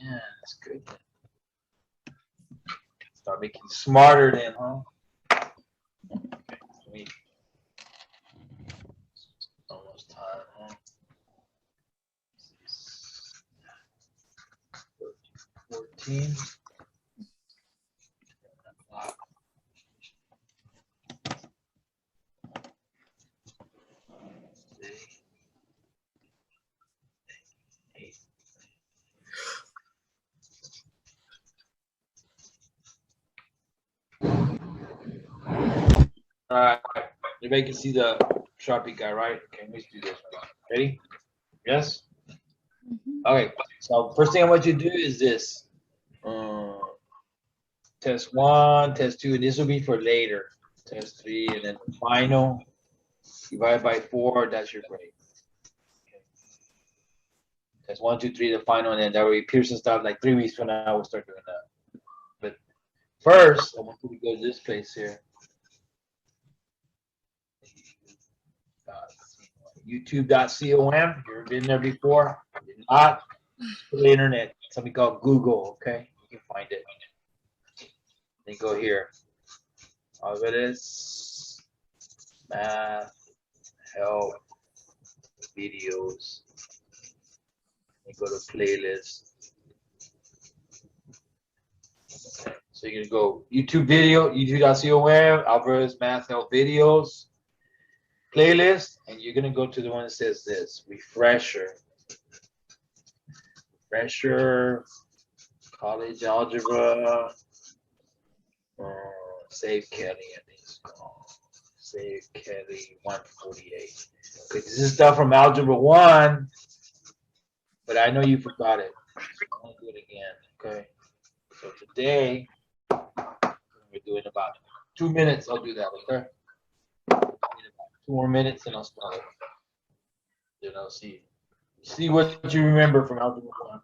Yeah, that's good. Start making smarter then, huh? Okay, almost time, huh? 14. All right, everybody can see the Sharpie guy, right? Okay, let's do this. Ready? Yes? Okay, so first thing I want you to do is this. Test 1, test 2, and this will be for later. Test 3, and then the final. Divided by 4, that's your grade. Okay. Test 1, 2, 3, the final, and then that will be Pearson stuff. Like 3 weeks from now, we'll start doing that. But first, I want you to go to this place here. YouTube.com. You ever been there before? If not, put the internet. Something called Google, okay? You can find it. Then go here. All of it is math, help, videos. Then go to playlist. Okay. So you're gonna go YouTube video, YouTube.com, Algebra, math, help, videos, playlist, and you're gonna go to the one that says this, refresher. Refresher, college algebra, Save Kelly, I think it's called. Save Kelly 148. Okay, this is stuff from Algebra 1, but I know you forgot it. So I'm going to do it again, okay? So today, we're doing about 2 minutes. I'll do that, okay? 2 more minutes and I'll start it. Then I'll see what you remember from Algebra 1.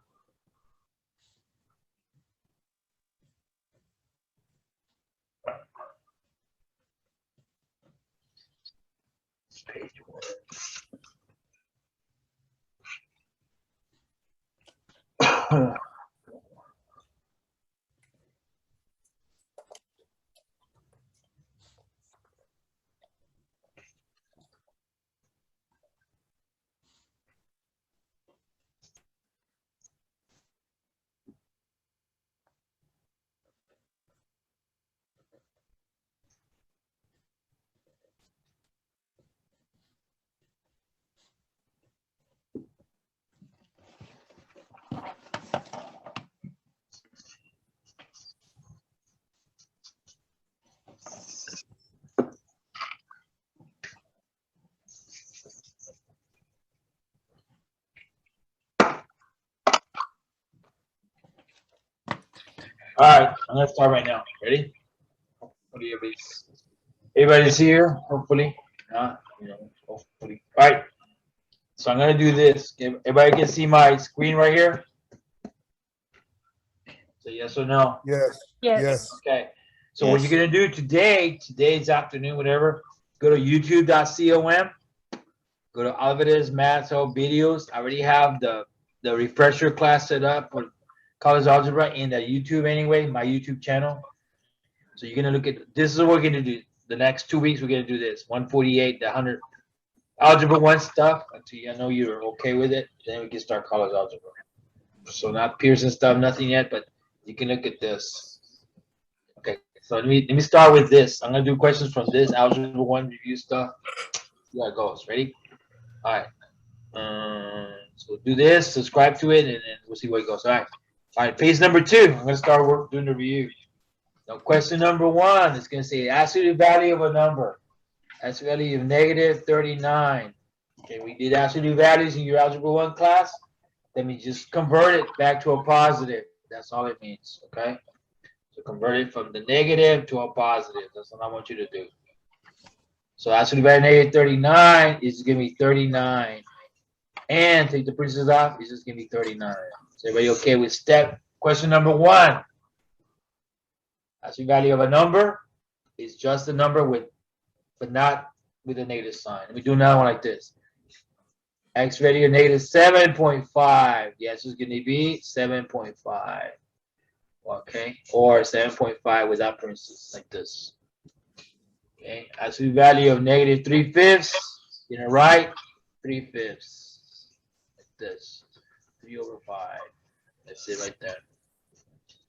Page 1. All right, I'm gonna start right now. Ready? Hopefully everybody's here. Hopefully, hopefully. All right. So I'm gonna do this. Everybody can see my screen right here. So yes or no? Yes. Yes. Yes. Okay. So what you're gonna do today's afternoon, whatever. Go to YouTube.com. Go to Alvarez Math Help Videos. I already have the refresher class set up for college algebra in the YouTube anyway, my YouTube channel. So you're gonna look at this is what we're gonna do. The next 2 weeks we're gonna do this 148, the 100 algebra 1 stuff until I know you're okay with it. Then we can start college algebra. So not Pearson stuff, nothing yet, but you can look at this. Okay, so let me start with this. I'm gonna do questions from this algebra 1 review stuff. See how it goes. Ready? All right. So do this, subscribe to it, and then we'll see where it goes. All right, page number 2. I'm gonna start doing the review. Now, question number 1 is gonna say absolute value of a number. Absolute value of negative 39. Okay, we did absolute values in your algebra 1 class. Let me just convert it back to a positive. That's all it means. Okay, so convert it from the negative to a positive. That's what I want you to do. So absolute value of negative 39 is gonna be 39. And take the parentheses off, it's just gonna be 39. So everybody okay with question number 1? Absolute value of a number is just a number but not with a negative sign. Let me do another one like this. X value of negative 7.5. The answer is going to be 7.5. Okay, or 7.5 without parentheses, like this. Okay, absolute value of negative 3/5. You know, right? 3/5. Like this. 3/5. That's it right there.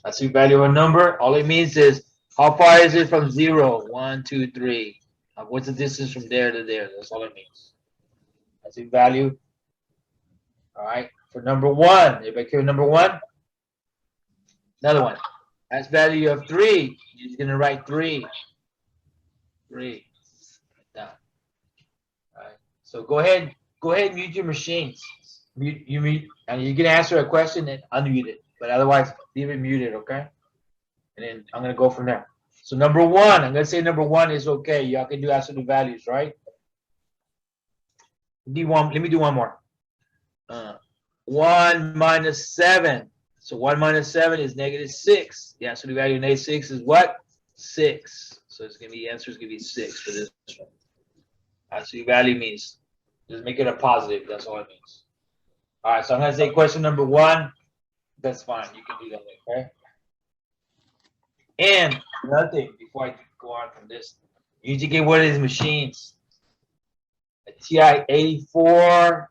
Absolute value of a number. All it means is how far is it from 0? 1, 2, 3. What's the distance from there to there? That's all it means. Absolute value. All right. For number 1, everybody care number 1? Another one. That's value of 3. You're going to write 3. 3. Like that. All right. So go ahead and mute your machines. Mute, and you can answer a question and unmute it. But otherwise, leave it muted, okay? And then I'm going to go from there. So number 1, I'm going to say number 1 is okay. Y'all can do absolute values, right? Let me do one more. 1 minus 7. So 1 minus 7 is negative 6. The absolute value of negative 6 is what? 6. So it's going to be, the answer is going to be 6 for this one. Absolute value means just make it a positive. That's all it means. All right, so I'm going to say question number 1. That's fine. You can do that, okay? And another thing, before I go on from this, you need to get one of these machines. A TI-84,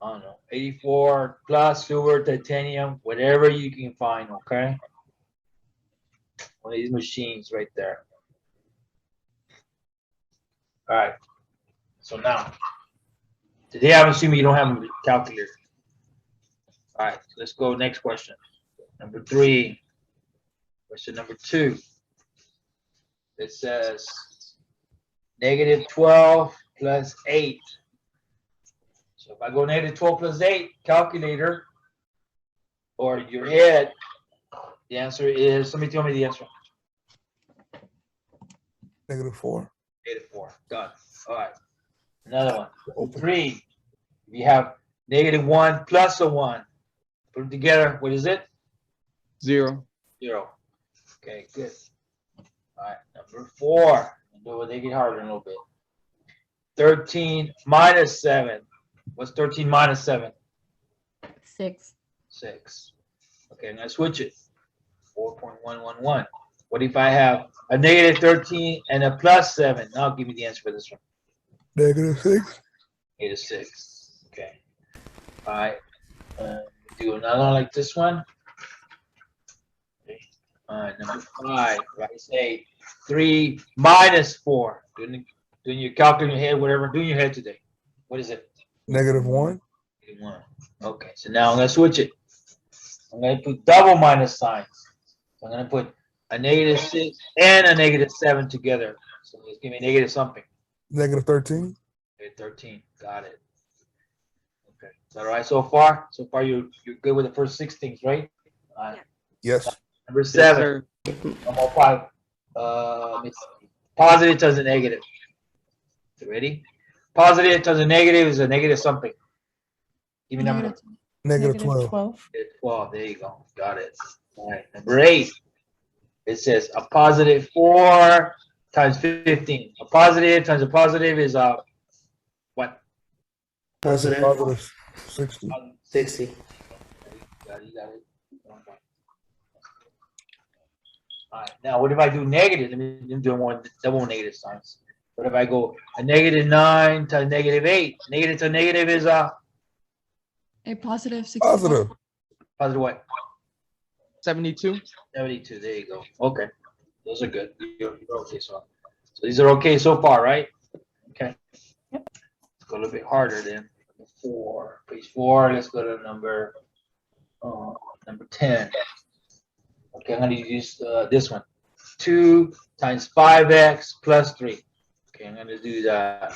I don't know, 84 plus silver, titanium, whatever you can find, okay? One of these machines right there. All right. So now, today I'm assuming you don't have a calculator. All right, so let's go next question. Number 3. Question number 2. It says negative 12 plus 8. So if I go negative 12 plus 8, calculator, or your head, the answer is, somebody tell me the answer. Negative 4. Negative 4. Done. All right. Another one. 3. We have negative 1 plus a 1. Put them together. What is it? 0. 0. Okay, good. All right. Number 4. They get harder a little bit. 13 minus 7. What's 13 minus 7? 6. 6. Okay, I'm going to switch it. 4.111. What if I have a negative 13 and a plus 7? Now give me the answer for this one. Negative 6. Negative 6. Okay. All right. Do another one like this one. Okay. All right, number 5. If I say 3 minus 4. Doing your calculator in your head, whatever. Do in your head today. What is it? Negative 1. Negative 1. Okay, so now I'm going to switch it. I'm going to put double minus signs. So I'm going to put a negative 6 and a negative 7 together. So just give me negative something. Negative 13. Negative 13. Got it. Okay. Is that all right so far? So far, you're good with the first 6 things, right? Yes. Number 7. One more 5. Positive times a negative. You ready? Positive times a negative is a negative something. Give me number. Negative 12. 12. There you go. Got it. All right. Number 8. It says a positive 4 times 15. A positive times a positive is a what? Positive 60. 60. You got it. All right. Now, what if I do negative? Let me do one double negative signs. What if I go a negative 9 times negative 8? Negative to negative is a positive 60. Positive. positive what? 72. 72. There you go. Okay. Those are good. You're okay so these are okay so far, right? Okay. Yep. Let's go a little bit harder then. 4. Page 4. Let's go to number 10. Okay, I'm going to use this one. 2 times 5x plus 3. Okay, I'm going to do that.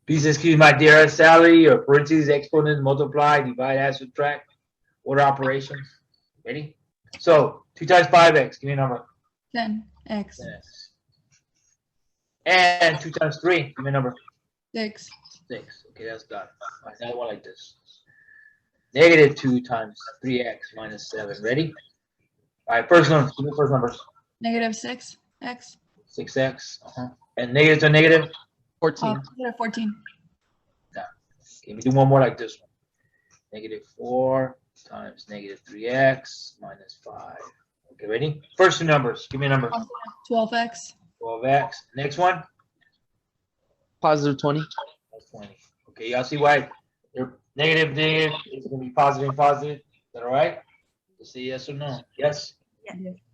Please excuse my dear salary or parentheses, exponent, multiply, divide, add, subtract. Order operations. Ready? So 2 times 5x. Give me a number. 10x. 10x. And 2 times 3. Give me a number. 6. 6. Okay, that's done. All right, now one like this. Negative 2 times 3x minus 7. Ready? All right, first number. Give me the first numbers. Negative 6x. 6x. And negative to negative. 14. Positive 14. Okay, we do one more like this one. -4 times -3x minus 5. Okay, ready? First two numbers. Give me a number. 12x. 12x. Next one. Positive 20. That's 20. Okay, y'all see why they're negative, negative is going to be positive and positive. Is that all right? Just say yes or no. Yes?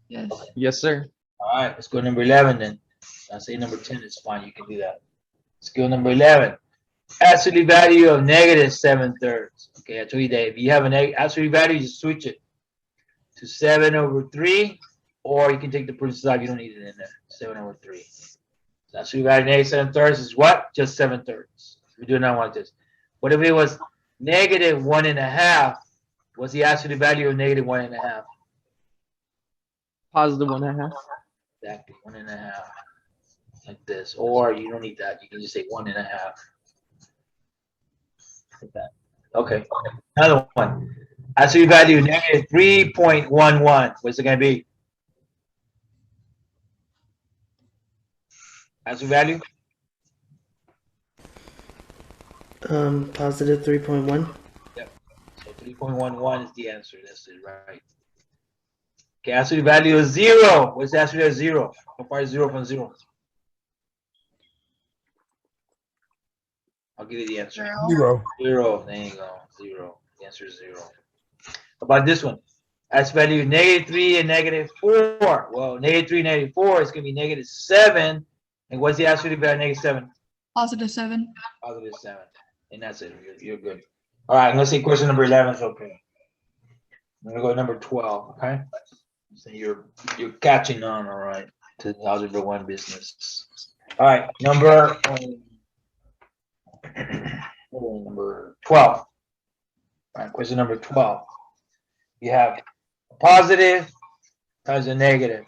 Yes. Okay. Yes, sir. All right, let's go to number 11 then. I say number 10 is fine. You can do that. Let's go number 11. Absolute value of -7/3. Okay, I told you that if you have an absolute value, just switch it to 7/3, or you can take the parentheses out. You don't need it in there. 7/3. So absolute value -7/3 is what? Just 7/3. We do another one like this. What if it was -1.5? What's the absolute value of -1.5? Positive 1.5. Exactly, 1.5. Like this. Or you don't need that. You can just say 1.5. Like that. Okay. Another one. Absolute value -3.11. What's it going to be? Absolute value? Positive 3.1. So 3.11 is the answer. That's it, right? Okay, absolute value is 0. What's the absolute value of 0? How far is 0 from 0? I'll give you the answer. 0. 0. There you go. 0. The answer is 0. How about this one? Absolute value -3 and -4. Well, -3, -4 is going to be -7. And what's the absolute value of -7? Positive 7. Positive 7. And that's it. You're good. All right, I'm going to say question number 11 is okay. I'm going to go to number 12, okay? So you're catching on, all right, to the Algebra 1 business. All right, number 12. All right, question number 12. You have a positive times a negative.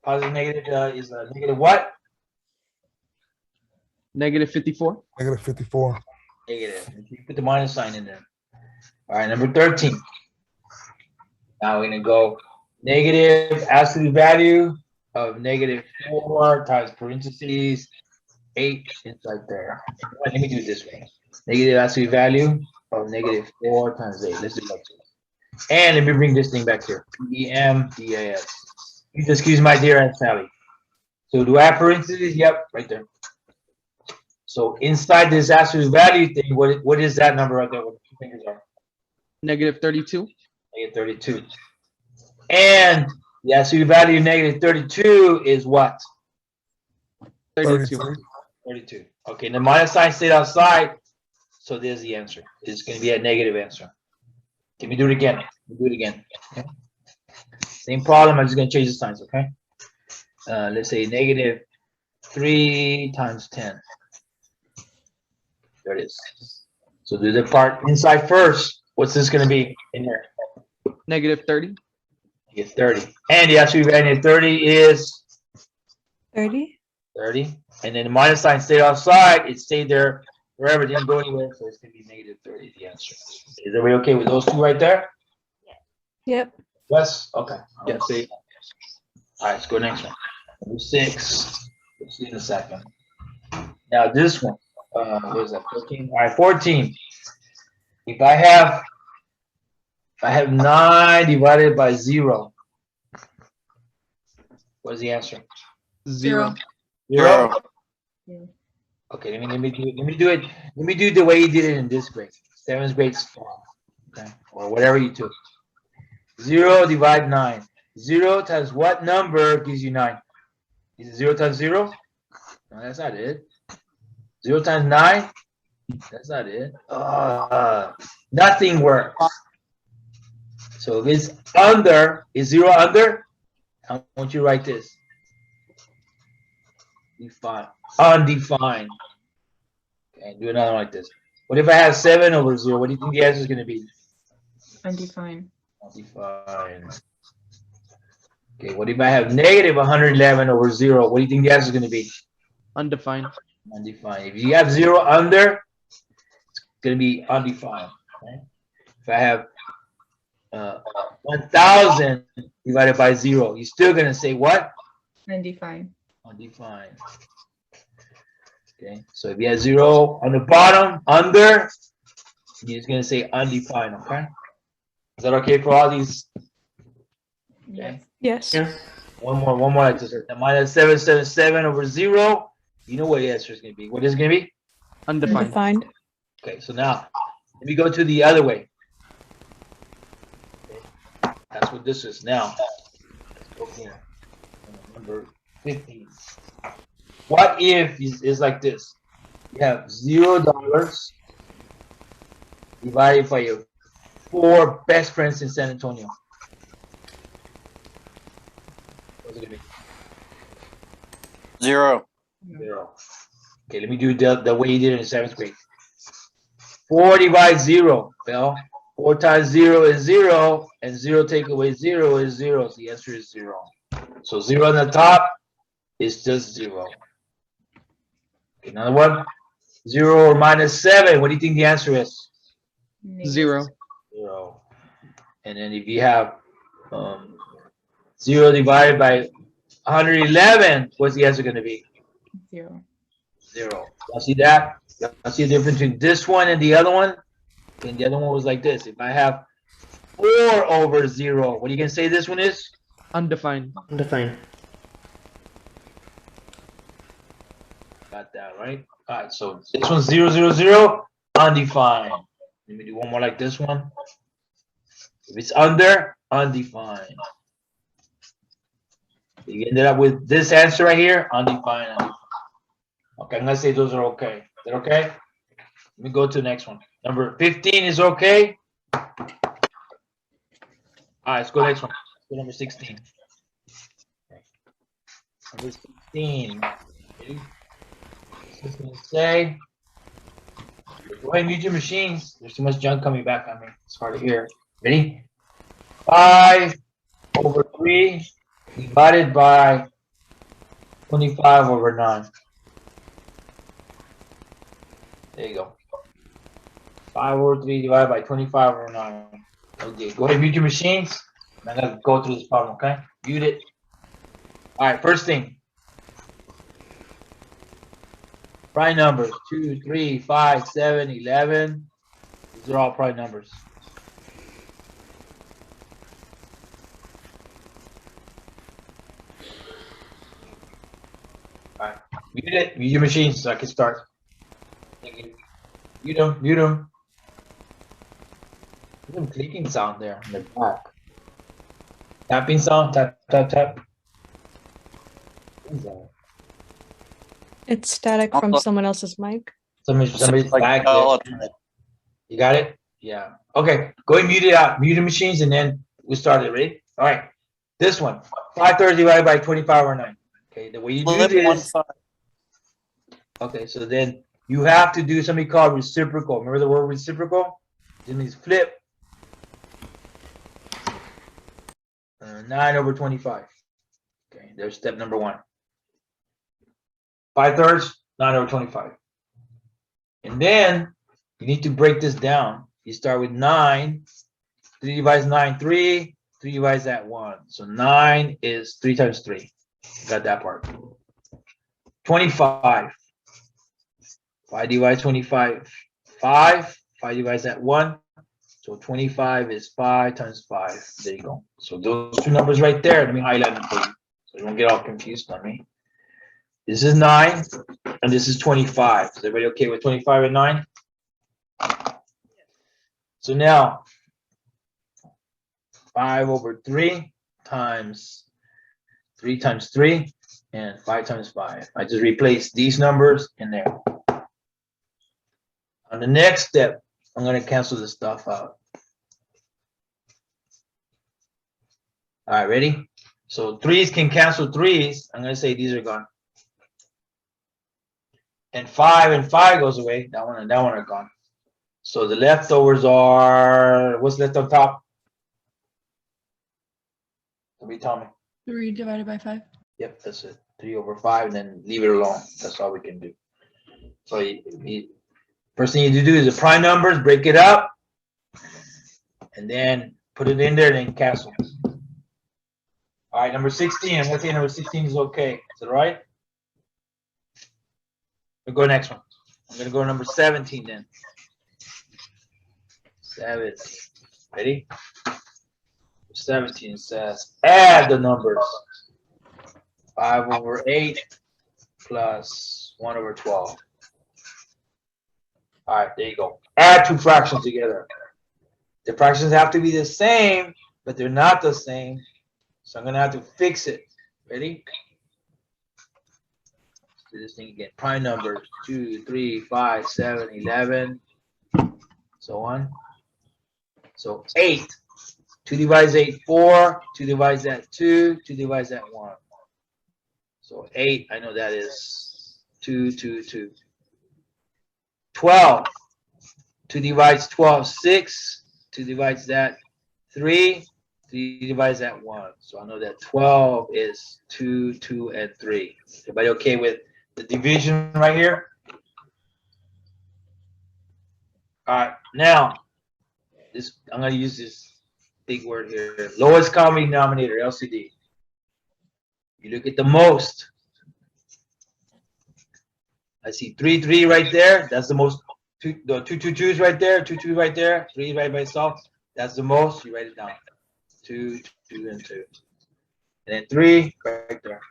Positive negative is a negative what? Negative 54. -54. Negative. You put the minus sign in there. All right, number 13. Now we're going to go negative absolute value of -4 times parentheses 8 inside there. Let me do it this way. Negative absolute value of -4 times 8. Let's do that. And let me bring this thing back here. PEMDAS. You just excuse my dear Aunt Sally. So do I have parentheses? Yep, right there. So inside this absolute value thing, what is that number right there? What the two fingers are? Negative 32. -32. And the absolute value of -32 is what? 32. 32. Okay, the minus sign stayed outside, so there's the answer. It's going to be a negative answer. Let me do it again. Do it again. Okay. Same problem. I'm just going to change the signs. Okay. Let's say -3 times 10. There it is. So do the part inside first. What's this going to be in there? Negative 30. You get 30. And the absolute value of 30 is 30. 30. And then the minus sign stayed outside. It stayed there forever. It didn't go anywhere. So it's going to be -30, the answer. Is everybody okay with those two right there? Yep. Yes? Okay. Yes. See. All right, let's go next one. Number 6. We'll see in a second. Now this one. What is that? 14? All right, 14. If I have 9 divided by 0, what's the answer? 0. 0? Yeah. Okay, let me do it the way you did it in this grade. 7th grade small. Okay, or whatever you took. 0 divide 9. 0 times what number gives you 9? Is it 0 times 0? No, that's not it. 0 times 9? That's not it. Nothing works. So if it's under, is 0 under? I want you to write this. Define. Undefined. Okay, do another one like this. What if I have 7/0? What do you think the answer is going to be? Undefined. Undefined. Okay, what if I have -111/0? What do you think the answer is going to be? Undefined. Undefined. If you have 0 under, it's going to be undefined. Okay? If I have 1,000 divided by 0, you're still going to say what? Undefined. Undefined. Okay, so if you have 0 on the bottom, under, you're just gonna say undefined, okay? Is that okay for all these? Okay. Yes. Yes. One more like this. The minus 777 over 0. You know what the answer is gonna be. What is it gonna be? Undefined. Undefined. Okay, so now let me go to the other way. Okay, that's what this is now. Let's go here. Number 15. What if is like this? You have $0 divided by your 4 best friends in San Antonio. What's it gonna be? 0. 0. Okay, let me do the way you did it in 7th grade. 4 divides 0. Well, 4 times 0 is 0, and 0 take away 0 is 0. So the answer is 0. So 0 on the top is just 0. Okay, another one. 0 or minus 7. What do you think the answer is? 0. 0. And then if you have 0 divided by 111, what's the answer going to be? 0. 0. You see that? You see the difference between this one and the other one? And the other one was like this. If I have 4 over 0, what are you going to say this one is? Undefined. Undefined. Got that, right? All right, so this one's 0, 0, 0, undefined. Let me do one more like this one. If it's under, undefined. You ended up with this answer right here, undefined, undefined. Okay, I'm gonna say those are okay. Is that okay? Let me go to the next one. Number 15 is okay. All right, let's go next one. Let's go number 16. Okay. Number 16. Ready? This is gonna say, go ahead and mute your machines. There's too much junk coming back on me. It's hard to hear. Ready? 5 over 3 divided by 25 over 9. There you go. 5 over 3 divided by 25 over 9. Okay, go ahead and mute your machines. I'm gonna go through this problem, okay? Mute it. All right, first thing. Prime numbers 2, 3, 5, 7, 11. These are all prime numbers. All right, mute it. Mute your machines so I can start. Mute them. Mute them. There's some clicking sound there in the back. Tapping sound. Tap, tap, tap. What is that? It's static from someone else's mic. Somebody's Like, back there. You got it? Yeah. Okay. Go and mute it out. Mute the machines and then we start it. Ready? All right. This one. 5/3 divided by 25 over 9. Okay. The way you do this. Okay. So then you have to do something called reciprocal. Remember the word reciprocal? It means flip. 9 over 25. Okay. There's step number 1. 5/3, 9 over 25. And then you need to break this down. You start with 9. 3 divides 9, 3. 3 divides that 1. So 9 is 3 times 3. Got that part. 25. 5 divides 25, 5. 5 divides that 1. So 25 is 5 times 5. There you go. So those two numbers right there, let me highlight them for you. So you don't get all confused on me. This is 9, and this is 25. Is everybody okay with 25 and 9? So now, 5 over 3 times 3 times 3, and 5 times 5. I just replace these numbers in there. On the next step, I'm going to cancel this stuff out. All right, ready? So 3's can cancel 3's. I'm going to say these are gone. And 5 goes away. That one and that one are gone. So the leftovers are, what's left on top? Somebody tell me. 3 divided by 5. Yep, that's it. 3 over 5, and then leave it alone. That's all we can do. So first thing you need to do is the prime numbers, break it up, and then put it in there and then cancel. All right, number 16. I'm going to say number 16 is okay. Is that right? We'll go next one. I'm gonna go number 17 then. 17. Ready? 17 says add the numbers. 5/8 plus 1/12. All right, there you go. Add two fractions together. The fractions have to be the same, but they're not the same. So I'm gonna have to fix it. Ready? Let's do this thing again. Prime numbers 2, 3, 5, 7, 11, so on. So 8. 2 divides 8, 4. 2 divides that 2. 2 divides that 1. So 8, I know that is 2, 2, 2. 12. 2 divides 12, 6. 2 divides that 3. 3 divides that 1. So I know that 12 is 2, 2, and 3. Everybody okay with the division right here? All right, now this I'm going to use this big word here. Lowest common denominator, LCD. You look at the most. I see 3, 3 right there. That's the most. The 2, 2, 2s right there. 2, 2 right there. 3 right by itself. That's the most. You write it down. 2, 2, and 2. And then 3 right there.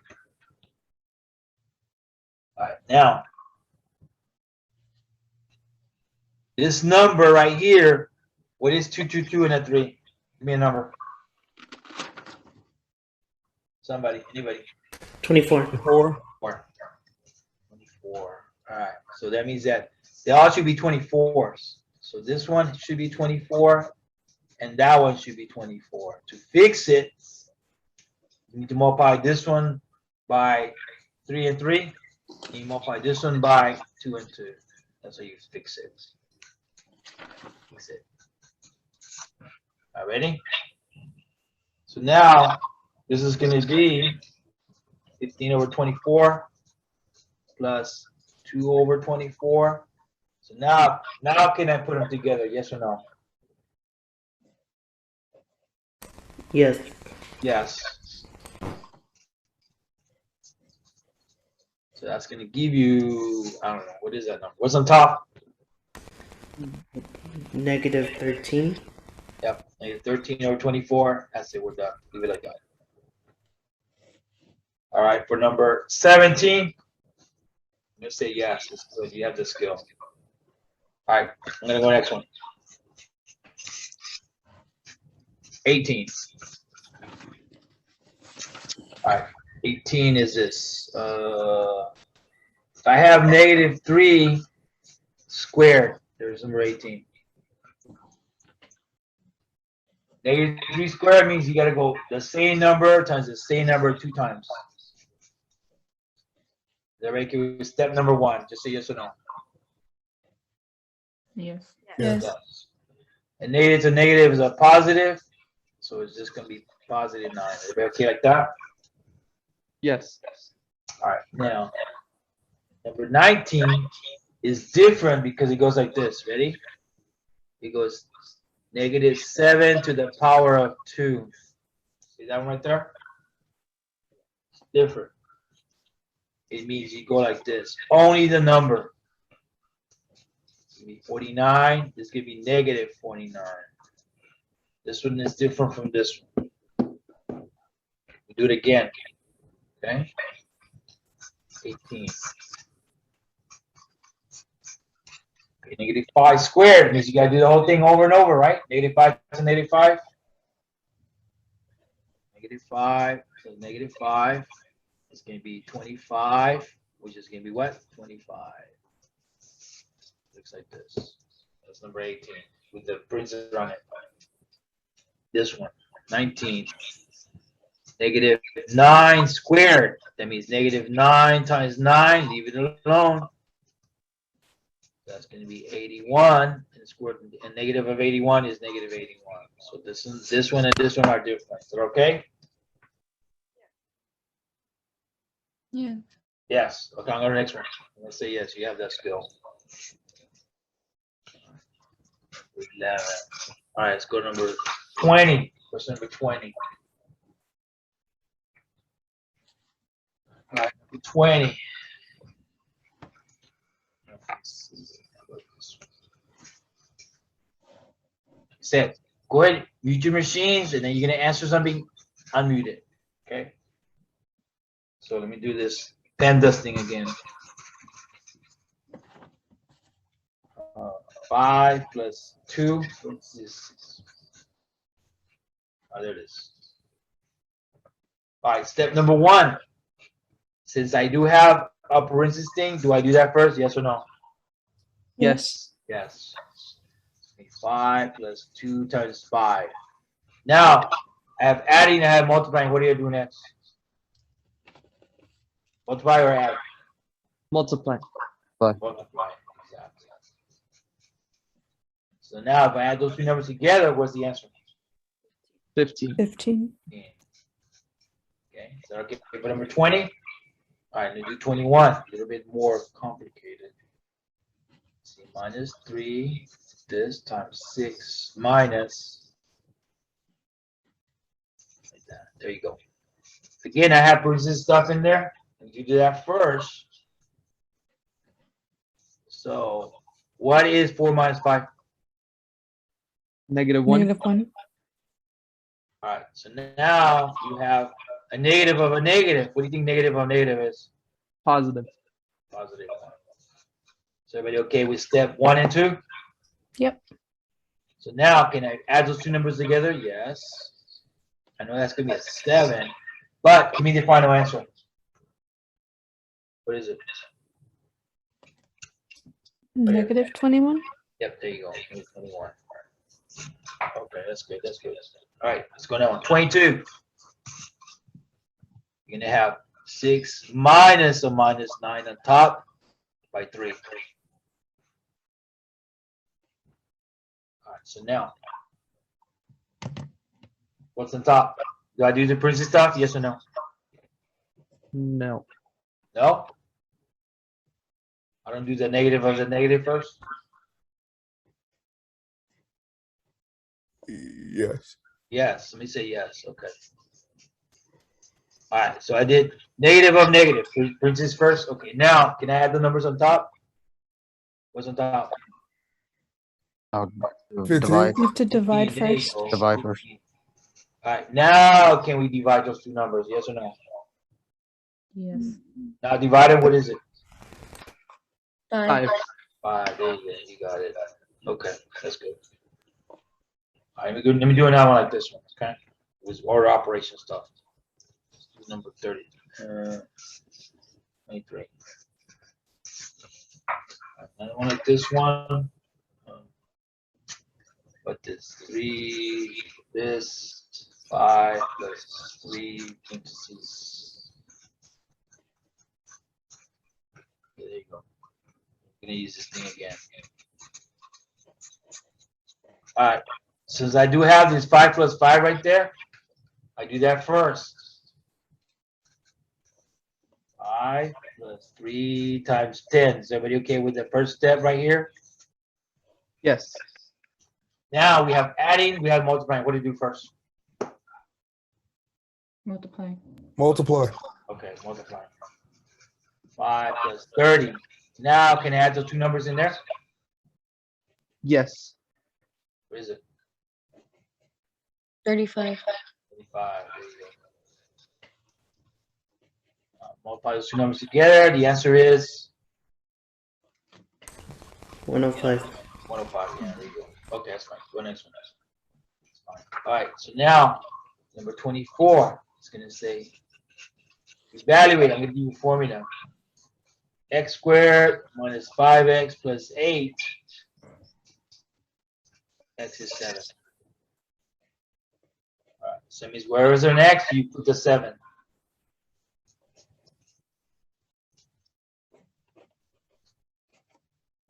All right, now this number right here, what is 2, 2, 2, and a 3? Give me a number. Somebody, anybody. 24. 4. 24. All right, so that means that they all should be 24s. So this one should be 24, and that one should be 24. To fix it, you need to multiply this one by 3 and 3. And you multiply this one by 2 and 2. That's how you fix it. Fix it. All right, ready? So now this is going to be 15/24 plus 2/24. So now can I put them together? Yes or no? Yes. Yes. So that's going to give you, I don't know, what is that number? What's on top? Negative 13. Yep, negative 13/24. That's it, we're done. Leave it like that. All right, for number 17, I'm going to say yes. It's good. You have the skill. All right, I'm going to go next one. 18. All right, 18 is this. If I have negative 3 squared, there's number 18. Negative 3 squared means you got to go the same number times the same number 2 times. Is that right? With step number 1, just say yes or no. Yes. Yes. Yes. And negative to negative is a positive, so it's just going to be positive 9. Everybody okay like that? Yes. All right, now number 19 is different because it goes like this. Ready? It goes negative 7 to the power of 2. See that one right there? It's different. It means you go like this. Only the number. Give me 49. This give me negative 49. This one is different from this one. We'll do it again. Okay? 18. Okay, negative 5 squared means you got to do the whole thing over and over, right? Negative 5 to negative 5. Negative 5 to negative 5. It's going to be 25, which is going to be what? 25. Looks like this. That's number 18 with the parentheses on it. This one, 19. Negative 9 squared. That means negative 9 times 9. Leave it alone. That's going to be 81. And square and negative of 81 is negative 81. So this one and this one are different. Is that okay? Yeah. Yes. Okay, I'm going to the next one. I'm going to say yes. You have that skill. 11. All right, let's go to number 20. Question number 20. All right, number 20. Said, go ahead, mute your machines, and then you're gonna answer something unmuted. Okay. So let me do this pen dusting again. 5 plus 2. What's this? Oh, there it is. All right, step number 1. Since I do have a parenthesis thing, do I do that first? Yes or no? Yes. Yes. 5 plus 2 times 5. Now, I have adding, I have multiplying. What do you do next? Multiply or add? Multiply. Multiply. Exactly. So now, if I add those two numbers together, what's the answer? 15. 15. Okay. So okay, for number 20. All right, let's do 21. A little bit more complicated. Let's see, minus 3, this times 6 minus. Like that. There you go. Again, I have parentheses stuff in there. You do that first. So, what is 4 minus 5? -1. -1. All right, so now you have a negative of a negative. What do you think negative of negative is? Positive. Positive 1. So everybody okay with step 1 and 2? Yep. So now, can I add those two numbers together? Yes. I know that's going to be a 7, but give me the final answer. What is it? -21. Yep, there you go. 21. Okay, that's good. That's good. All right, let's go down. 22. You're going to have 6 minus a minus 9 on top by 3. All right, so now, what's on top? Do I do the parentheses stuff? Yes or no? No. No? I don't do the negative of the negative first? Yes. Yes. Let me say yes. Okay. All right. So I did negative of negative. Parentheses first. Okay. Now, can I add the numbers on top? What's on top? I'll 15. divide. You have to divide There you first. go. Divide first. All right. Now, can we divide those two numbers? Yes or no? Yes. Now, divide them. What is it? 5. 5. There you go. You got it. Okay. That's good. All right. Let me do another one like this one. Okay. It was order operation stuff. Let's do number 30. 23. Another one like this one. But this 3, this 5 plus 3 parentheses. There you go. I'm gonna use this thing again. All right. Since I do have this 5 plus 5 right there, I do that first. 5 plus 3 times 10. Is everybody okay with the first step right here? Yes. Now we have adding, we have multiplying. What do you do first? Multiply. Multiply. Okay, multiply. 5 plus 30. Now can I add those two numbers in there? Yes. Where is it? 35. 35. There you go. Multiply those two numbers together. The answer is 105. 105. Yeah, there you go. Okay, that's fine. Go next one. That's fine. All right, so now number 24 is going to say evaluate. I'm going to give you a formula. X squared minus 5x plus 8. X is 7. All right, so that means where is an X? You put the 7.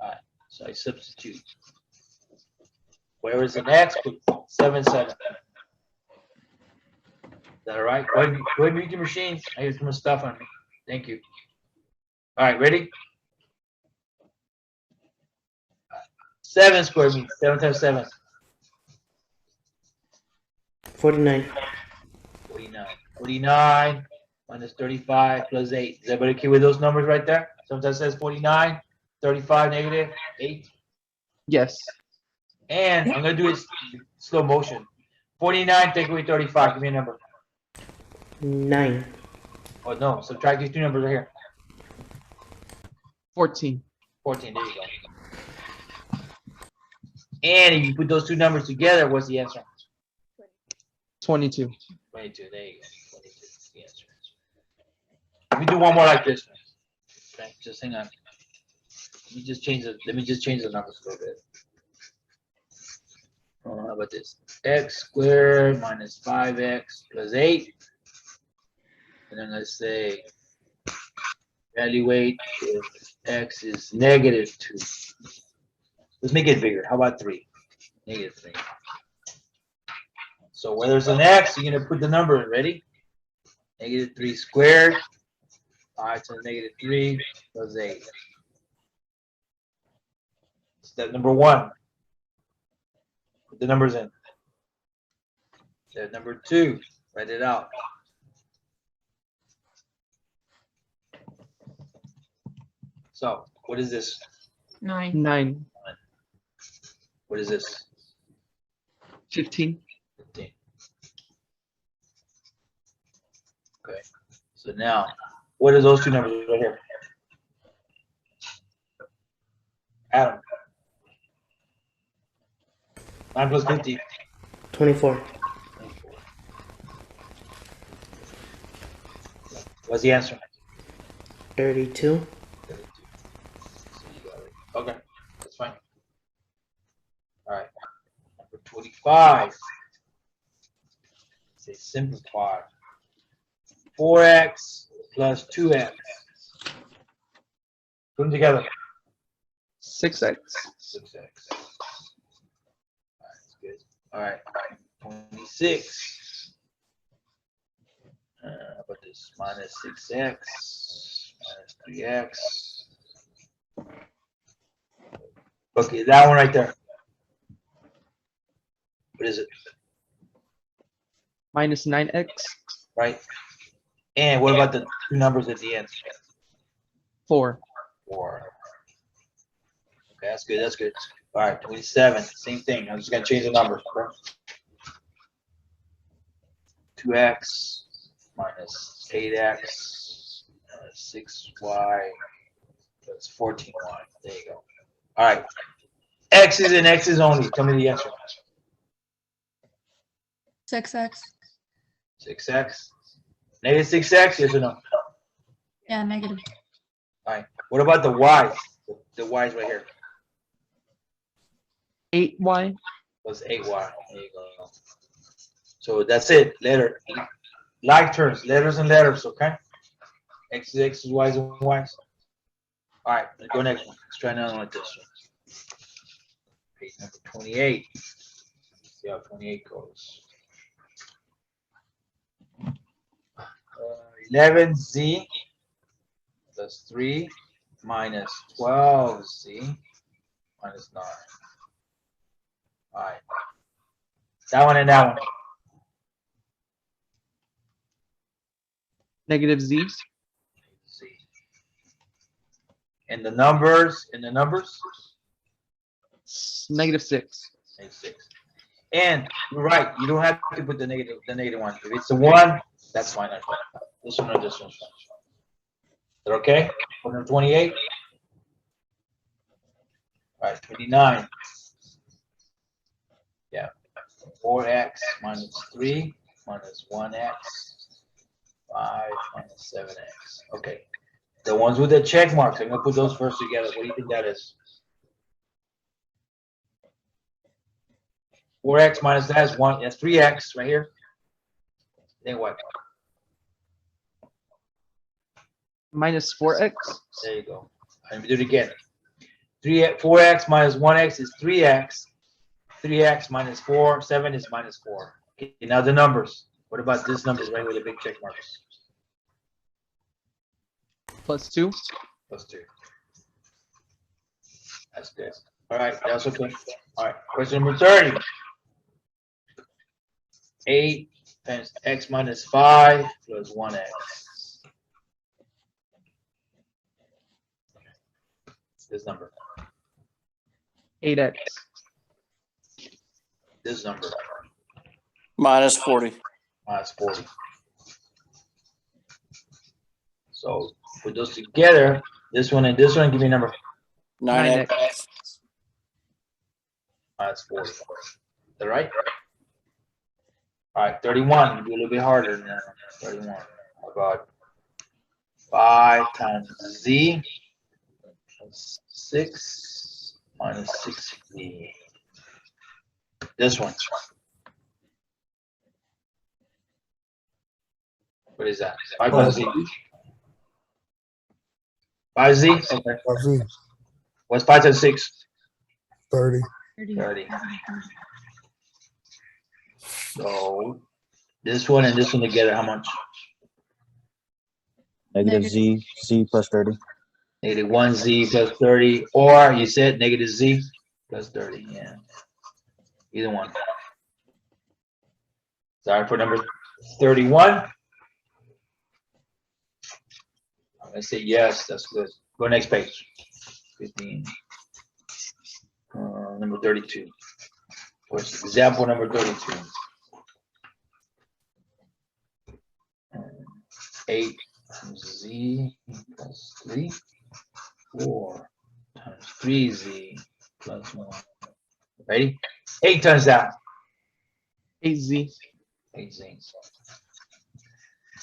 All right, so I substitute. Where is an X? Put 7, 7. Is that all right? Go ahead and mute your machines. I hear some stuff on me. Thank you. All right, ready? 7 squared means 7 times 7. 49. 49. 49 minus 35 plus 8. Is everybody okay with those numbers right there? Sometimes it says 49. 35 negative 8. Yes. And I'm gonna do it slow motion. 49 take away 35. Give me a number. 9. Oh no, subtract these two numbers right here. 14. 14, there you go. And if you put those two numbers together, what's the answer? 22. 22, there you go. 22 is the answer. Let me do one more like this one. Okay, just hang on. Let me just change the numbers a little bit. How about this? X squared minus 5x plus 8. And then let's say evaluate if x is negative 2. Let's make it bigger. How about 3? Negative 3. So where there's an x, you're going to put the number in. Ready? Negative 3 squared. 5 to the negative 3 plus 8. Step number 1. Put the numbers in. Step number 2. Write it out. So, what is this? 9. 9. What is this? 15. 15. Okay. So now, what are those two numbers right here? Adam. 9 plus 50. 24. What's the answer? 32. 32. Okay, that's fine. All right. Number 25. Say simplify. 4x plus 2x. Put them together. 6x. 6x. All right, that's good. All right. 26. How about this? Minus 6x. Minus 3x. Okay, that one right there. What is it? Minus 9x. Right? And what about the two numbers at the end? 4. 4. Okay, that's good. That's good. All right, 27. Same thing. I'm just gonna change the numbers. Okay? 2x minus 8x minus 6y plus 14y. There you go. All right. X's and X's only. Tell me the answer. 6x. 6x. Negative 6x, yes or no? Yeah, negative. All right. What about the y's? The y's right here. 8y. Plus 8y. There you go. So that's it. Letter. Like terms. Letters and letters, okay? X's, X's, Y's, and Y's. All right. Let's go next one. Let's try another one like this one. Page number 28. See how 28 goes. 11z plus 3 minus 12z minus 9. All right. That one and that one. Negative z. Z. And the numbers, Negative 6. negative 6. And you're right, you don't have to put the negative one. If it's a 1, that's fine. That's fine. This one or this one's fine. Is that okay? 128. All right, 29. Yeah. 4x minus 3 minus 1x 5 minus 7x. Okay. The ones with the check marks, I'm gonna put those first together. What do you think that is? 4x minus that is 1. That's 3x right here. Then what? Minus 4x. There you go. Let me do it again. 4x minus 1x is 3x. 3x minus 4, 7 is minus 4. Okay, now the numbers. What about this numbers right with the big check marks? Plus 2. Plus 2. That's good. All right, that's okay. All right, question number 30. 8 times x minus 5 plus 1x. This number. 8x. This number. Minus 40. Minus 40. So put those together. This one and this one. Give me a number. 9x. Minus 40. Is that right? All right, 31. Do a little bit harder than that. 31. How about 5 times z plus 6 minus 6z. This one. What is that? 5 times z. 5z? Okay. 5z, What's 5 times 6? 30. 30. So this one and this one together, how much? Negative. Z plus 30. Negative 1z plus 30, or you said negative z plus 30. Yeah. Either one. Sorry for number 31. I'm gonna say yes. That's good. Go next page. 15. Number 32. What's example number 32? 8 times z plus 3. 4 times 3z plus 1. Ready? 8 times that. 8z. 8z.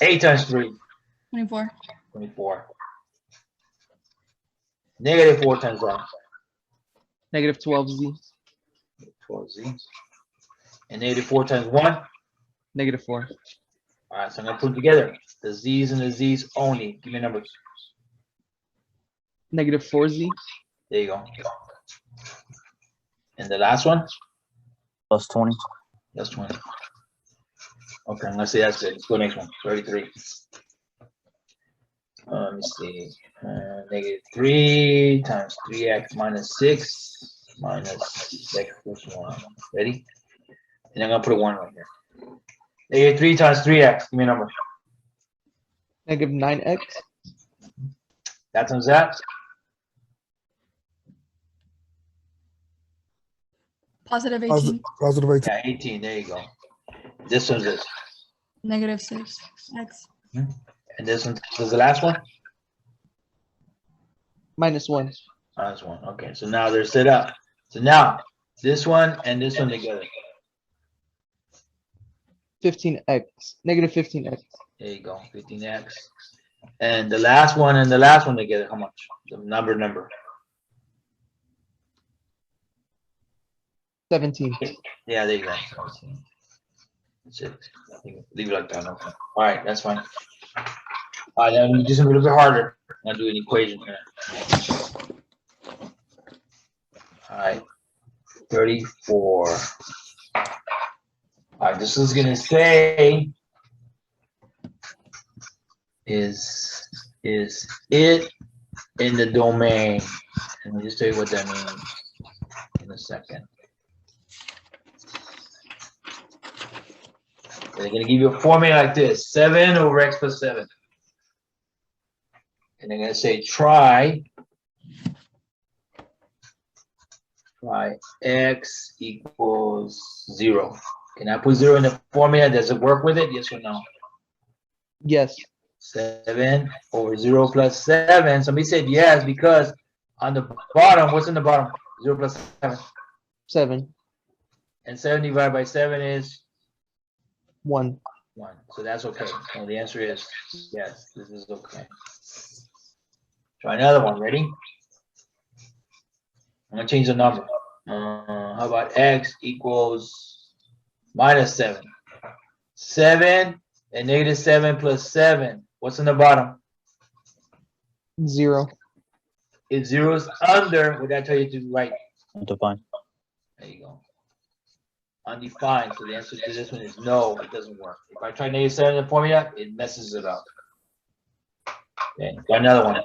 8 times 3. 24. 24. Negative 4 times that. Negative 12z. 12z. And negative 4 times 1. Negative 4. All right, so I'm going to put them together. The z's and the z's only. Give me numbers. Negative 4z. There you go. And the last one? Plus 20. That's 20. Okay, I'm going to say that's good. Let's go next one. 33. Let me see. Negative 3 times 3x minus 6 minus x plus 1. Ready? And I'm going to put a 1 right here. Negative 3 times 3x. Give me a number. Negative 9x. That times that. Positive 18. Positive 18. Yeah, 18. There you go. This one's this. Negative 6. X. And this one is the last one? Minus 1. Last one. Okay, so now they're set up. So now this one and this one together. 15x. Negative 15x. There you go. 15x. And the last one and the last one together, how much? The number. 17. Yeah, there you go. 17. That's it. I think leave it like that. Okay. All right, that's fine. All right, then we do something a little bit harder. I'm gonna do an equation here. All right, 34. All right, this is gonna say is it in the domain? And let me just tell you what that means in a second. They're going to give you a formula like this, 7 over x plus 7. And they're going to say try x equals 0. Can I put 0 in the formula? Does it work with it? Yes or no? Yes. 7 over 0 plus 7. Somebody said yes because on the bottom, what's in the bottom? 0 plus 7. 7. And 7 divided by 7 is 1. 1. So that's okay. So the answer is yes, this is okay. Try another one. Ready? I'm going to change the number. How about x equals minus 7? 7 and negative 7 plus 7. What's in the bottom? 0. If 0 is under, what did I tell you to write? Undefined. There you go. Undefined. So the answer to this one is no, it doesn't work. If I try negative 7 in the formula, it messes it up. Okay, got another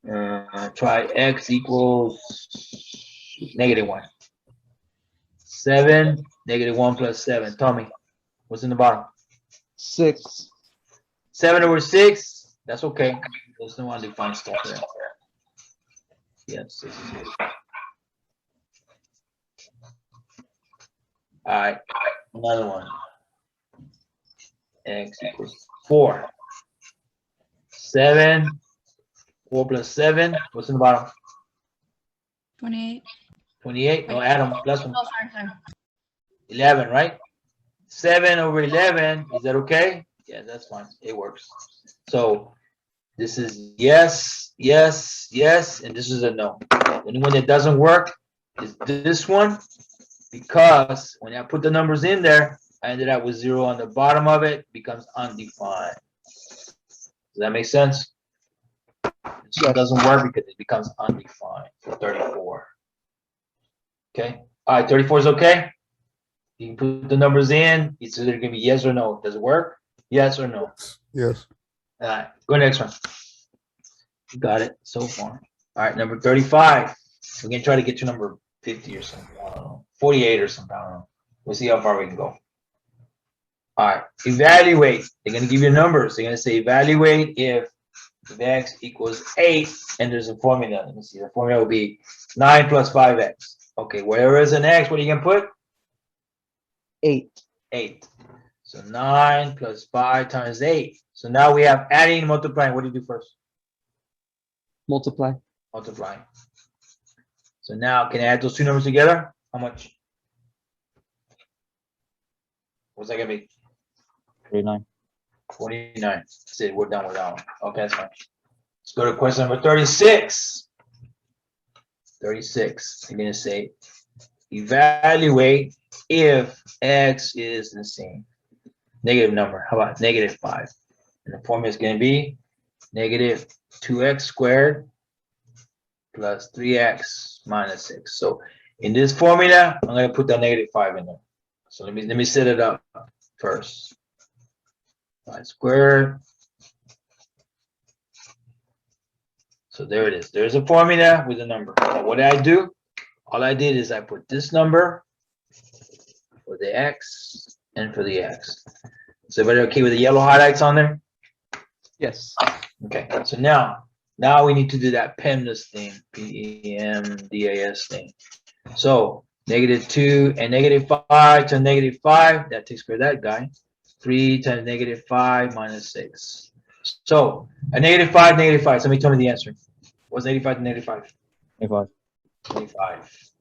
one. Try x equals negative 1. 7, negative 1 plus 7. Tell me, what's in the bottom? 6. 7 over 6. That's okay. There's no undefined stuff there. Yes, this is it. All right, another one. X equals 4. 7. 4 plus 7. What's in the bottom? 28. 28. No, add them. Plus 1. Oh, sorry. 11, right? 7 over 11. Is that okay? Yeah, that's fine. It works. So this is yes, yes, yes, and this is a no. The only one that doesn't work is this one, because when I put the numbers in there, I ended up with 0 on the bottom of it, becomes undefined. Does that make sense? This one doesn't work because it becomes undefined for 34. Okay. All right, 34 is okay. You can put the numbers in. It's either going to be yes or no. Does it work? Yes or no? Yes. All right, go next one. You got it so far. All right, number 35. We're going to try to get to number 50 or something. I don't know. 48 or something. I don't know. We'll see how far we can go. All right, evaluate. They're going to give you numbers. They're going to say evaluate if x equals 8, and there's a formula. Let me see. The formula will be 9 plus 5x. Okay, wherever is an x, what are you going to put? 8. 8. So 9 plus 5 times 8. So now we have adding and multiplying. What do you do first? Multiply. Multiplying. So now can I add those two numbers together? How much? What's that gonna be? 39. 49. That's it. We're done with that one. Okay, that's fine. Let's go to question number 36. 36. I'm gonna say evaluate if x is the same negative number. How about negative 5? And the formula is going to be negative 2x squared plus 3x minus 6. So in this formula, I'm going to put that negative 5 in there. So let me set it up first. 5 squared. So there it is. There's a formula with a number. So what did I do? All I did is I put this number for the x and for the x. Is everybody okay with the yellow highlights on there? Yes. Okay, so now we need to do that PEMDAS thing, PEMDAS thing. So negative 2 and negative 5 to negative 5, that takes care of that guy. 3 times negative 5 minus 6. So a negative 5, negative 5. Somebody tell me the answer. What's 85 to negative 5? 25. 25.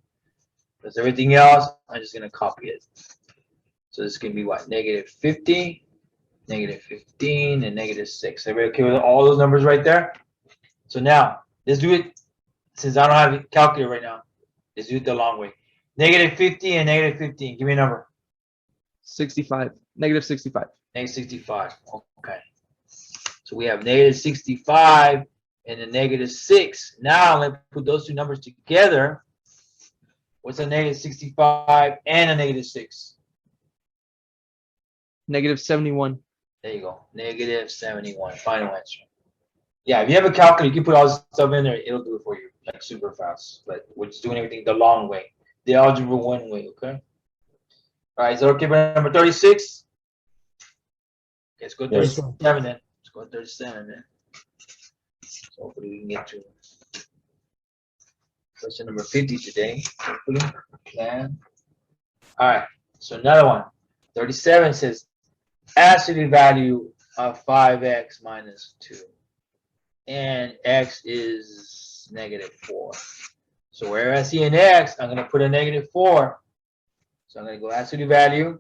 Plus everything else, I'm just going to copy it. So this is going to be what? Negative 50, negative 15, and negative 6. Everybody okay with all those numbers right there? So now, let's do it. Since I don't have a calculator right now, let's do it the long way. Negative 50 and negative 15. Give me a number. 65. Negative 65. Negative 65. Okay. So we have negative 65 and a negative 6. Now, let's put those two numbers together. What's a negative 65 and a negative 6? Negative 71. There you go. Negative 71. Final answer. Yeah, if you have a calculator, you can put all this stuff in there. It'll do it for you like super fast. But we're just doing everything the long way. The algebra 1 way, okay? All right, is that okay for number 36? Okay, let's go Yes. 37 then. Let's go 37 then. So hopefully we can get to question number 50 today. Hopefully. Plan. All right, so another one. 37 says absolute value of 5x minus 2. And x is negative 4. So where I see an x, I'm going to put a negative 4. So I'm going to go absolute value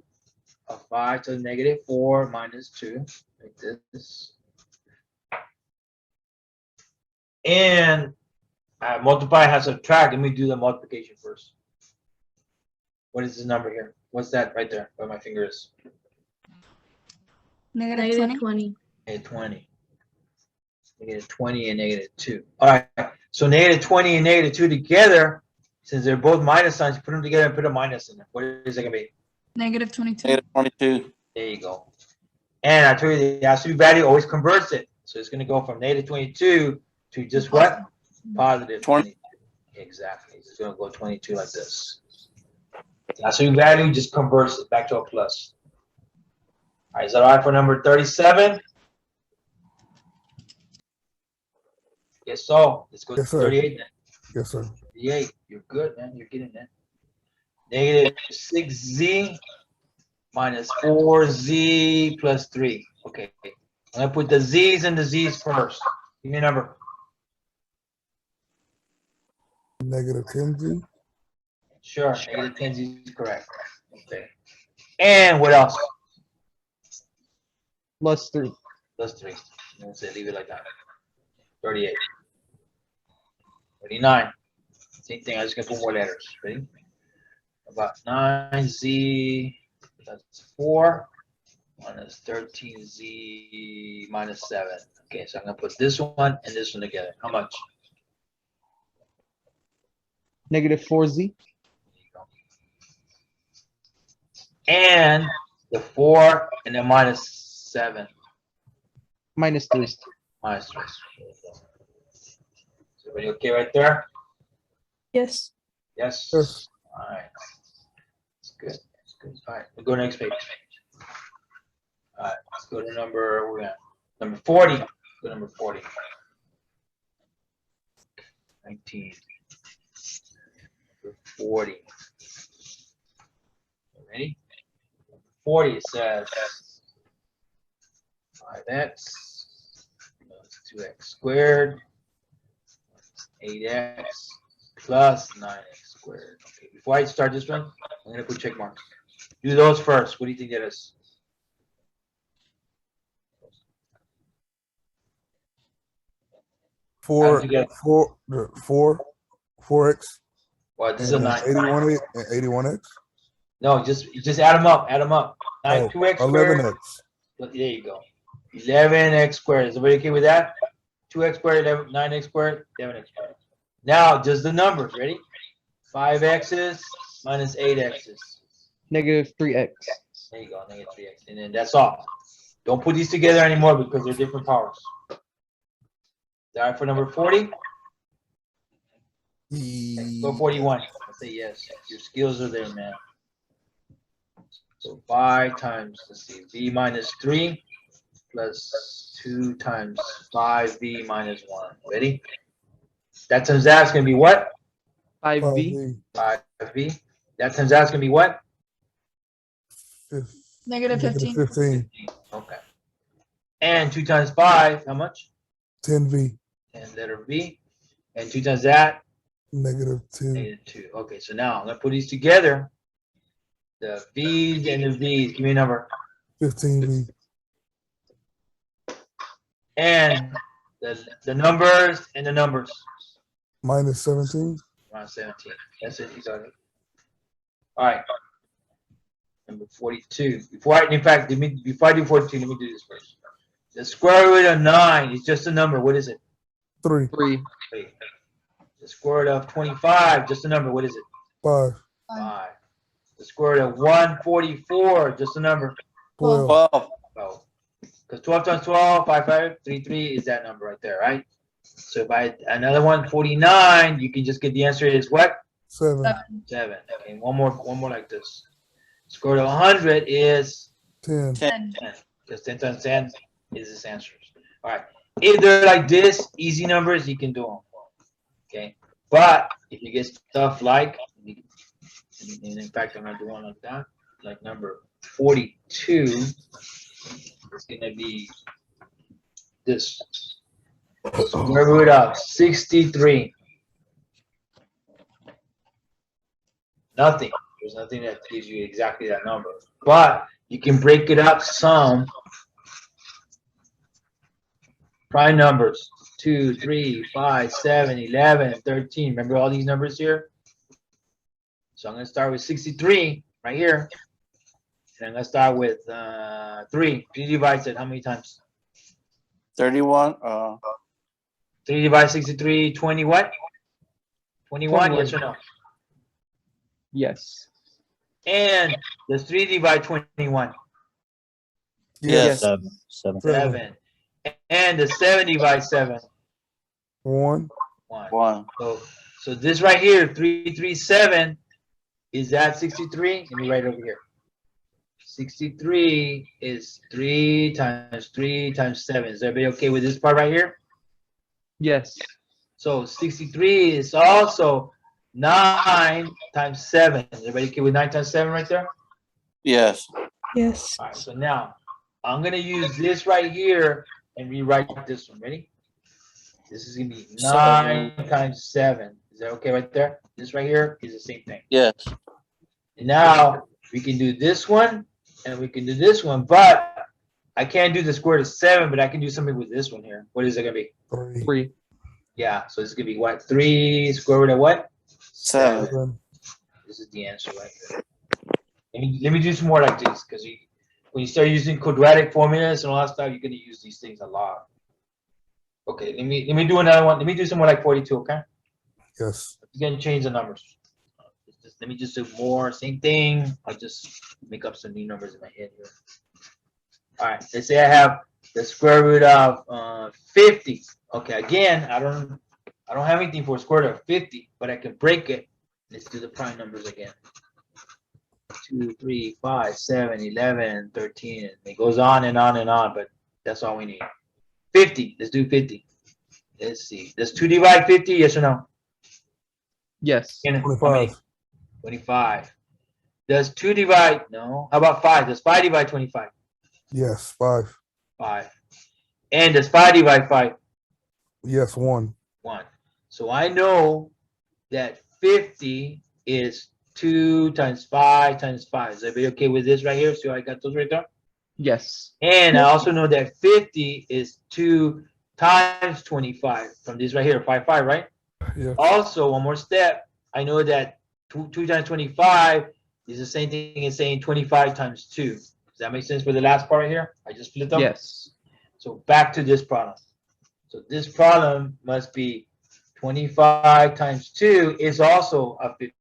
of 5 to the negative 4 minus 2, like this. And multiply has subtract. Let me do the multiplication first. What is this number here? What's that right there where my finger is? Negative 20. 20. Negative 20. Negative 20 and negative 2. All right. So negative 20 and negative 2 together, since they're both minus signs, put them together and put a minus in there. What is it going to be? Negative 22. Negative 22. There you go. And I told you the absolute value always converts it. So it's going to go from negative 22 to just what? Positive 22. Exactly. It's going to go 22 like this. The absolute value just converts it back to a plus. All right. Is that all right for number 37? Yes, so let's go to Yes, sir. 38 then. Yes, sir. 38. You're good, man. You're getting that. Negative 6z minus 4z plus 3. Okay. I'm going to put the z's and the z's first. Give me a number. Negative 10z. Sure. Negative 10z is correct. Okay. And what else? Plus 3. Plus 3. Let's say leave it like that. 38. 39. Same thing. I'm just going to put more letters. Ready? About 9z. That's 4. Minus 13z minus 7. Okay, so I'm going to put this one and this one together. How much? Negative 4z. There you go. And the 4 and then minus 7. Minus 3. Minus 3. Is everybody okay right there? Yes. Yes? Yes. All right. That's good. That's good. All right, we'll go next page. All right, let's go to number, we're at number 40. Go to number 40. 19. Number 40. Ready? 40 it says 5x plus 2x squared plus 8x plus 9x squared. Okay, before I start this one, I'm going to put check marks. Do those first. What do you think that is? Four, together. 4x. Well, this is a And 9. 81 and 81x. No, just add them up. Add them up. 9, 2x squared. 11x. There you go. 11x squared. Is everybody okay with that? 2x squared, 11, 9x squared, 11x squared. Now, just the numbers. Ready? 5x's minus 8x's. Negative 3x. There you go. Negative 3x. And then that's all. Don't put these together anymore because they're different powers. All right, for number 40? Go 41. I'll say yes. Your skills are there, man. So 5 times, let's see, v minus 3 plus 2 times 5v minus 1. Ready? That times that's going to be what? 5v. 5v. That times that's going to be what? Negative 15. 15. Okay. And 2 times 5, how much? 10v. And letter v. And 2 times that? Negative 2. Negative 2. Okay, so now I'm going to put these together. The v's and the v's. Give me a number. 15v. And the numbers and the numbers. Minus 17. Around 17. That's it. You got it. All right. Number 42. Before I do 42, let me do this first. The square root of 9 is just a number. What is it? 3. 3. 3. The square root of 25, just a number. What is it? 5. 5. The square root of 144, just a number. 12. 12. 12. Because 12 times 12, 5, 5, 3, 3 is that number right there, right? So by another one, 49, you can just get the answer is what? 7. 7. Okay, one more like this. Square root of 100 is 10. 10. Because 10 times 10 is this answer. All right. If they're like this, easy numbers, you can do them. Okay. But if you get stuff like, and in fact, I'm going to do one like that, like number 42, it's going to be this. Square root of 63. Nothing. There's nothing that gives you exactly that number. But you can break it up some. Prime numbers. 2, 3, 5, 7, 11, 13. Remember all these numbers here? So I'm going to start with 63 right here. And I'm going to start with 3. 3 divides it how many times? 31. 3 divides 63, 20 what? 21, yes or no? Yes. And does 3 divide 21? Yes. 7. 7. 7. And the 7 divides 7? 1. 1. 1. So this right here, 337, is that 63? Let me write it over here. 63 is 3 times 3 times 7. Is everybody okay with this part right here? Yes. So 63 is also 9 times 7. Everybody okay with 9 times 7 right there? Yes. Yes. All right, so now I'm gonna use this right here and rewrite this one. Ready? This is gonna be 9 times 7. Is that okay right there? This right here is the same thing. Yes. And now we can do this one and we can do this one, but I can't do the square root of 7, but I can do something with this one here. What is it gonna be? 3, 3. Yeah, so it's gonna be what? 3 square root of what? 7. 7. This is the answer right here. Let me do some more like this, because when you start using quadratic formulas and all that stuff, you're gonna use these things a lot. Okay, let me do another one. Let me do some more like 42, okay? Yes. You're gonna change the numbers. Let me just do more, same thing. I'll just make up some new numbers in my head here. All right, let's say I have the square root of 50. Okay, again, I don't have anything for a square root of 50, but I can break it. Let's do the prime numbers again. 2, 3, 5, 7, 11, 13. It goes on and on and on, but that's all we need. 50. Let's do 50. Let's see. Does 2 divide 50? Yes or no? Yes. 25. 25. Does 2 divide? No. How about 5? Does 5 divide 25? Yes. 5. 5. And does 5 divide 5? Yes. 1. 1. So I know that 50 is 2 times 5 times 5. Is everybody okay with this right here? So I got those right there? Yes. And I also know that 50 is 2 times 25 from this right here, 5, right? Yes. Also, one more step. I know that 2 times 25 is the same thing as saying 25 times 2. Does that make sense for the last part right here? I just flipped them. Yes. So back to this problem. So this problem must be 25 times 2 is also a 50.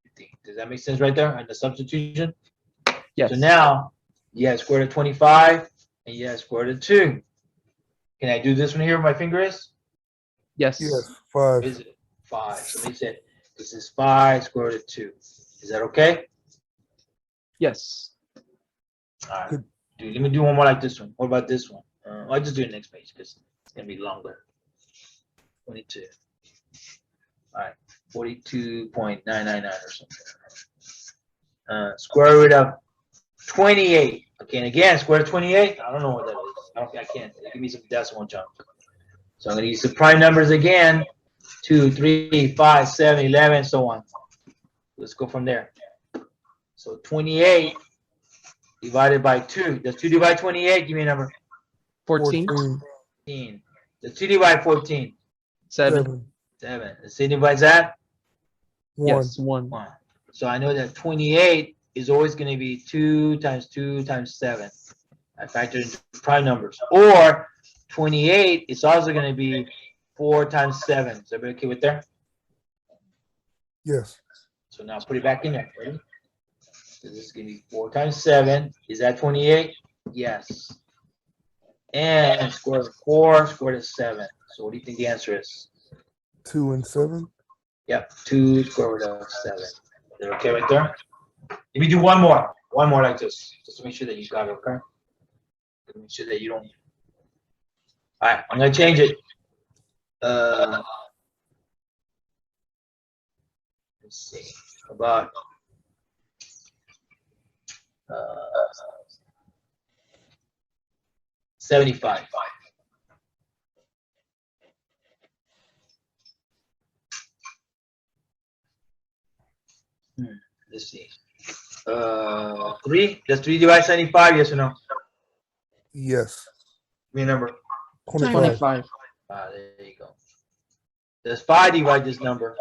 Does that make sense right there in the substitution? Yes. So now you have square root of 25 and you have square root of 2. Can I do this one here where my finger is? Yes. Yes. What 5. is it? 5. So let me say this is 5 square root of 2. Is that okay? Yes. All right. Good. Dude, let me do one more like this one. What about this one? I'll just do it next page because it's going to be longer. 22. All right. 42.999 or something. Square root of 28. Okay, and again, square root of 28. I don't know what that is. I don't think I can. Give me some decimal chunk. So I'm going to use the prime numbers again. 2, 3, 5, 7, 11, so on. Let's go from there. So 28 divided by 2. Does 2 divide 28? Give me a number. 14. 14. Does 2 divide 14? 7. 7. Does 6 divide that? 1. Yes. 1. 1. So I know that 28 is always going to be 2 times 2 times 7. I factor in prime numbers. Or 28 is also going to be 4 times 7. Is everybody okay with that? Yes. So now put it back in there. Ready? So this is going to be 4 times 7. Is that 28? Yes. And square root of 4, square root of 7. So what do you think the answer is? 2 and 7. Yep, 2 square root of 7. Is that okay right there? Let me do one more. One more like this. Just to make sure that you got it, okay? To make sure that you don't. All right, I'm going to change it. Let's see. About 75. Let's see. 3. Does 3 divide 75? Yes or no? Yes. Give me a number. 25. 25. There you go. Does 5 divide this number?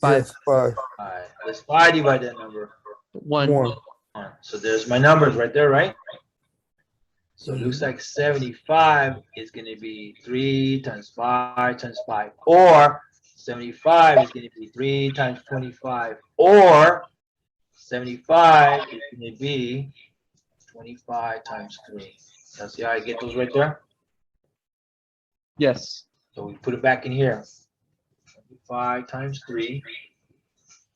5. Yes. 5. All right. Does 5 divide that number? 1. 1. 1. So there's my numbers right there, right? So it looks like 75 is going to be 3 times 5 times 5. Or 75 is going to be 3 times 25. Or 75 is going to be 25 times 3. Now see how I get those right there? Yes. So we put it back in here. 25 times 3.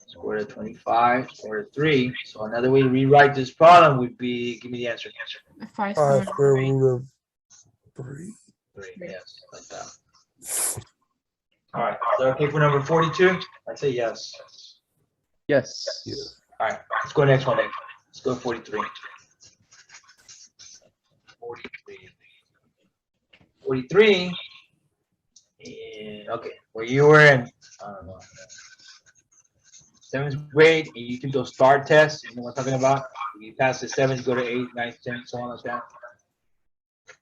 Square root of 25, square root of 3. So another way to rewrite this problem would be, give me the answer. 5 5 square square root root of 3. 3, yes, like that. All right, is that okay for number 42? I say yes. Yes. Yes. All right, let's go next one then. Let's go to 43. 43. 43. And, okay, where you were in, I don't know, 7th grade, and you took those STAR tests, you know what I'm talking about? You pass the 7th, go to 8th, 9th, 10th, so on like that.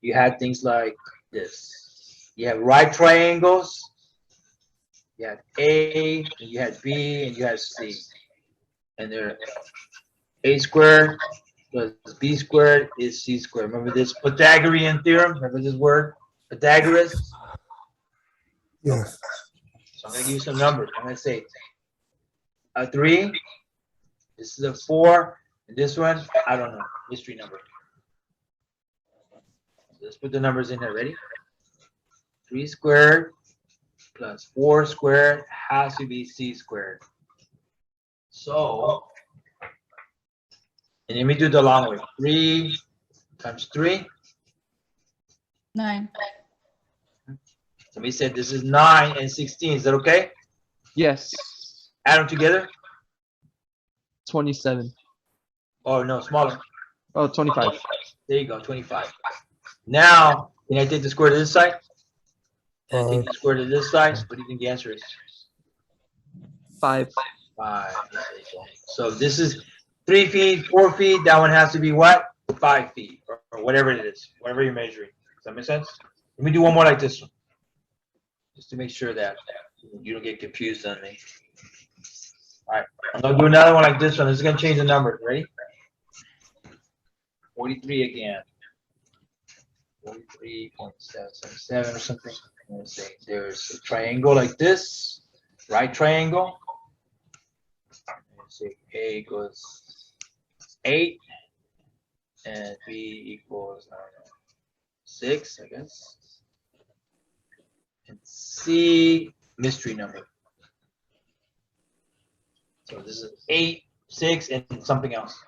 You had things like this. You have right triangles, you had A, and you had B, and you had C. And they're A squared plus B squared is C squared. Remember this Pythagorean theorem? Remember this word? Pythagoras? Yes. So I'm going to give you some numbers. I'm going to say a 3, this is a 4, and this one, I don't know, mystery number. So let's put the numbers in there. Ready? 3 squared plus 4 squared has to be C squared. So, and let me do the long way. 3 times 3. 9. Somebody said this is 9 and 16. Is that okay? Yes. Add them together? 27. Oh, no, smaller. Oh, 25. There you go, 25. Now, can I take the square to this side? And take the square to this side? What do you think the answer is? 5. 5. There you go. So this is 3 feet, 4 feet. That one has to be what? 5 feet or whatever it is, whatever you're measuring. Does that make sense? Let me do one more like this one, just to make sure that you don't get confused on me. All right, I'm gonna do another one like this one. This is gonna change the numbers. Ready? 43 again. 43.777 or something. I'm gonna say there's a triangle like this, right triangle. Let's say A equals 8 and B equals, I don't know, 6, I guess. And C, mystery number. So this is 8, 6, and something else.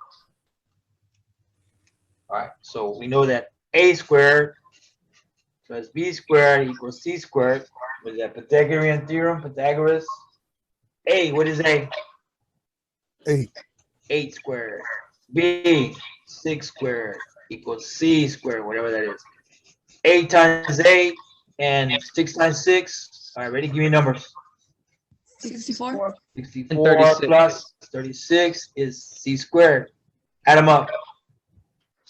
All right, so we know that A squared plus B squared equals C squared with that Pythagorean theorem, Pythagoras. A, what is A? 8. 8 squared. B, 6 squared equals C squared, whatever that is. 8 times 8 and 6 times 6. All right, ready? Give me numbers. 64. 64 36. plus 36 is C squared. Add them up.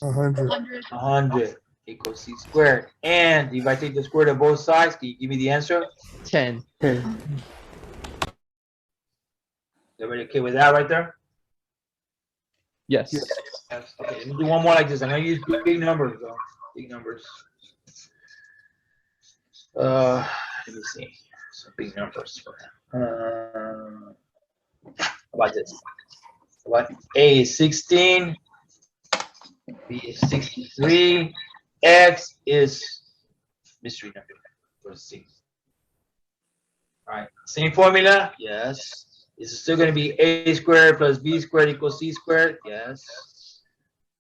100. 100. 100 equals C squared. And if I take the square root of both sides, can you give me the answer? 10. 10. Everybody okay with that right there? Yes. Yes. Yes. Okay, let me do one more like this. I'm gonna use big numbers though. Big numbers. Let me see. Some big numbers. How about this? What? A is 16. B is 63. X is mystery number. Let's see. All right. Same formula? Yes. Is it still going to be A squared plus B squared equals C squared? Yes.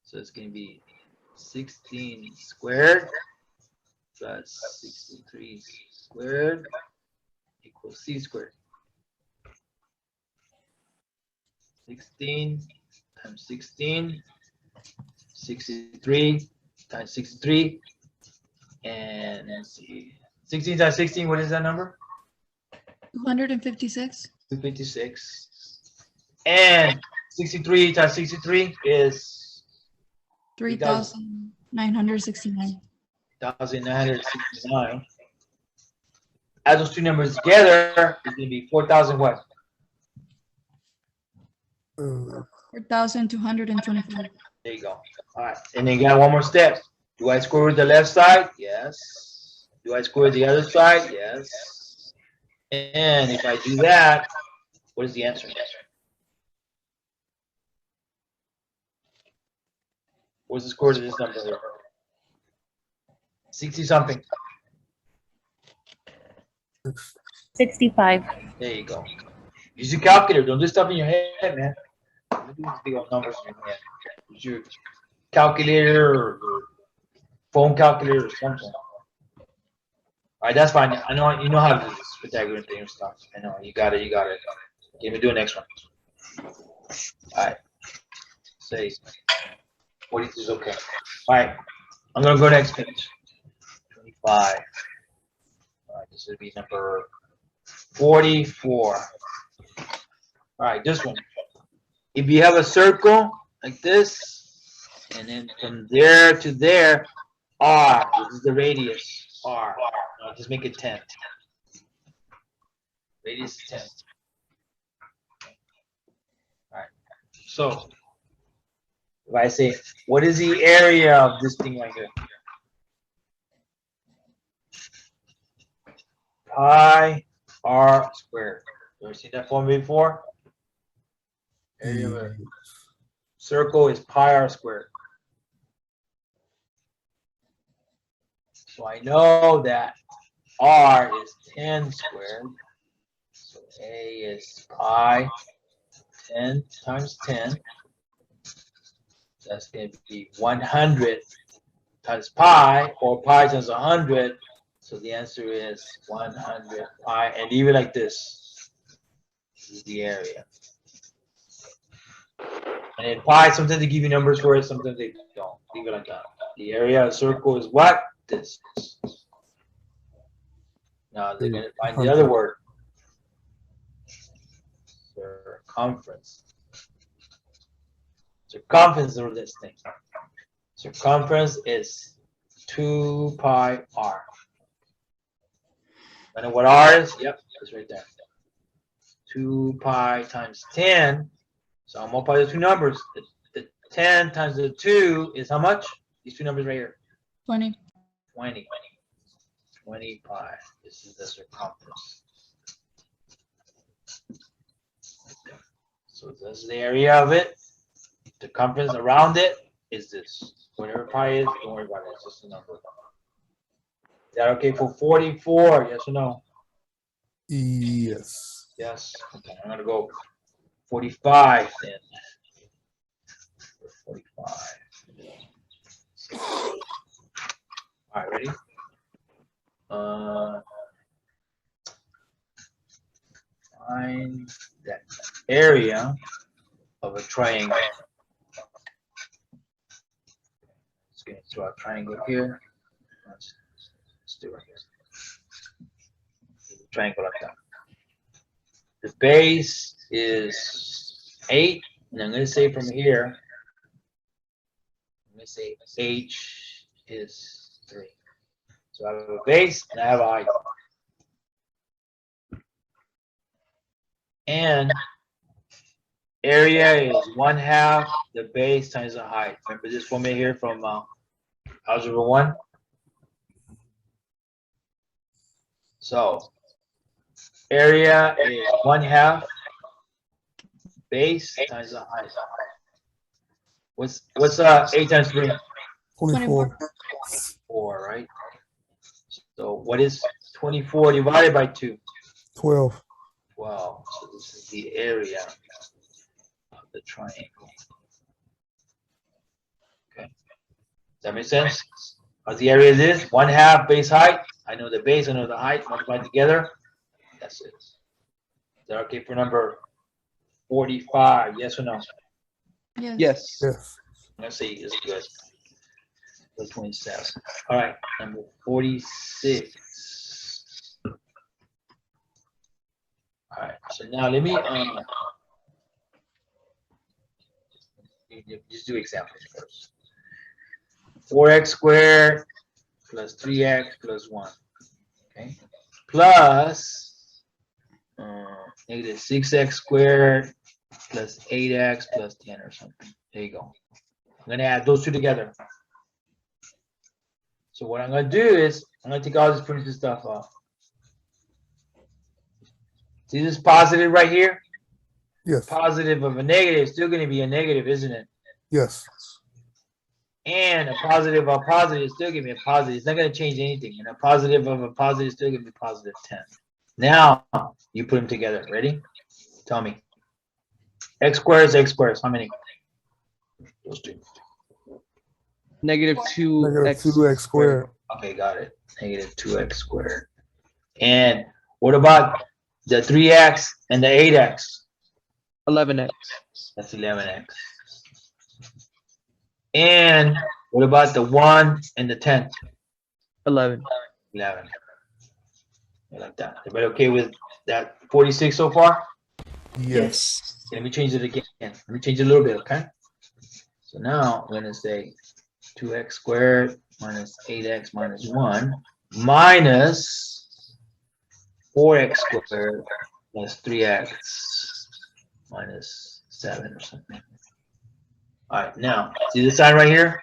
So it's going to be 16 squared plus 63 squared equals C squared. 16 times 16, 63 times 63, and let's see, 16 times 16, what is that number? 256. 256. And 63 times 63 is 3,969. 1,969. Add those two numbers together, it's going to be 4,000 what? 4,225. There you go. All right. And then you got one more step. Do I square with the left side? Yes. Do I square the other side? Yes. And if I do that, what is the answer? What's the square to this number here? 60 something. 65. There you go. Use your calculator. Don't do stuff in your head, man. Don't do these big old numbers in your head. Use your calculator or your phone calculator or something. All right, that's fine. I know you know how to do this Pythagorean Theorem stuff. I know you got it. You got it. Okay, let me do the next one. All right. Say 42 is okay. All right. I'm gonna go next page. 25. All right. This would be number 44. All right. This one. If you have a circle like this, and then from there to there, R. This is the radius. R. I'll just make it 10. Radius is 10. All right. So if I say, what is the area of this thing right here? Pi r squared. You ever seen that formula before? Area of a circle is pi r squared. So I know that r is 10 squared. So a is pi 10 times 10. That's going to be 100 times pi, or pi times 100. So the answer is 100 pi, and leave it like this. This is the area. And in pi, sometimes they give you numbers for it, sometimes they don't. Leave it like that. The area of a circle is what? This. Now they're going to find the other word. Circumference. Circumference of this thing. Circumference is 2 pi r. I know what r is? Yep, it's right there. 2 pi times 10. So I'll multiply the two numbers. The 10 times the 2 is how much? These two numbers right here. 20. 20. 20 pi. This is the circumference. So this is the area of it. Circumference around it is this. Whatever pi is, don't worry about it. It's just a number. Is that okay for 44? Yes or no? Yes. Yes. Okay, I'm gonna go 45 then. 45. All right, ready? Find that area of a triangle. Let's get into our triangle here. Let's do it here. Triangle like that. The base is 8, and I'm going to say from here, I'm going to say h is 3. So I have a base and I have a height. And area is 1/2 the base times the height. Remember this formula here from Algebra 1? So area is 1/2 base times the height. What's 8 times 3? 24. 4, right? So what is 24 divided by 2? 12. 12. So this is the area of the triangle. Okay. Does that make sense? What the area is? 1/2 base height. I know the base, I know the height, multiplied together. That's it. Is that okay for number 45? Yes or no? Yes. Yes. Yes. Let's see, it's good. That's 27. All right, number 46. All right, so now let me just do examples first. 4x squared plus 3x plus 1. Okay, plus negative 6x squared plus 8x plus 10 or something. There you go. I'm going to add those two together. So what I'm going to do is I'm going to take all this printed stuff off. See this positive right here? Yes. Positive of a negative is still going to be a negative, isn't it? Yes. And a positive of a positive is still going to be a positive. It's not going to change anything. And a positive of a positive is still going to be positive 10. Now you put them together. Ready? Tell me. X squared is X squared. How many? Those two. Negative 2x. Negative 2x squared. Okay, got it. Negative 2x squared. And what about the 3x and the 8x? 11x. That's 11x. And what about the 1 and the 10? 11. 11. Like that. Everybody okay with that 46 so far? Yes. Let me change it again. Let me change it a little bit, okay? So now I'm gonna say 2x squared minus 8x minus 1 minus 4x squared plus 3x minus 7 or something. All right, now see the sign right here?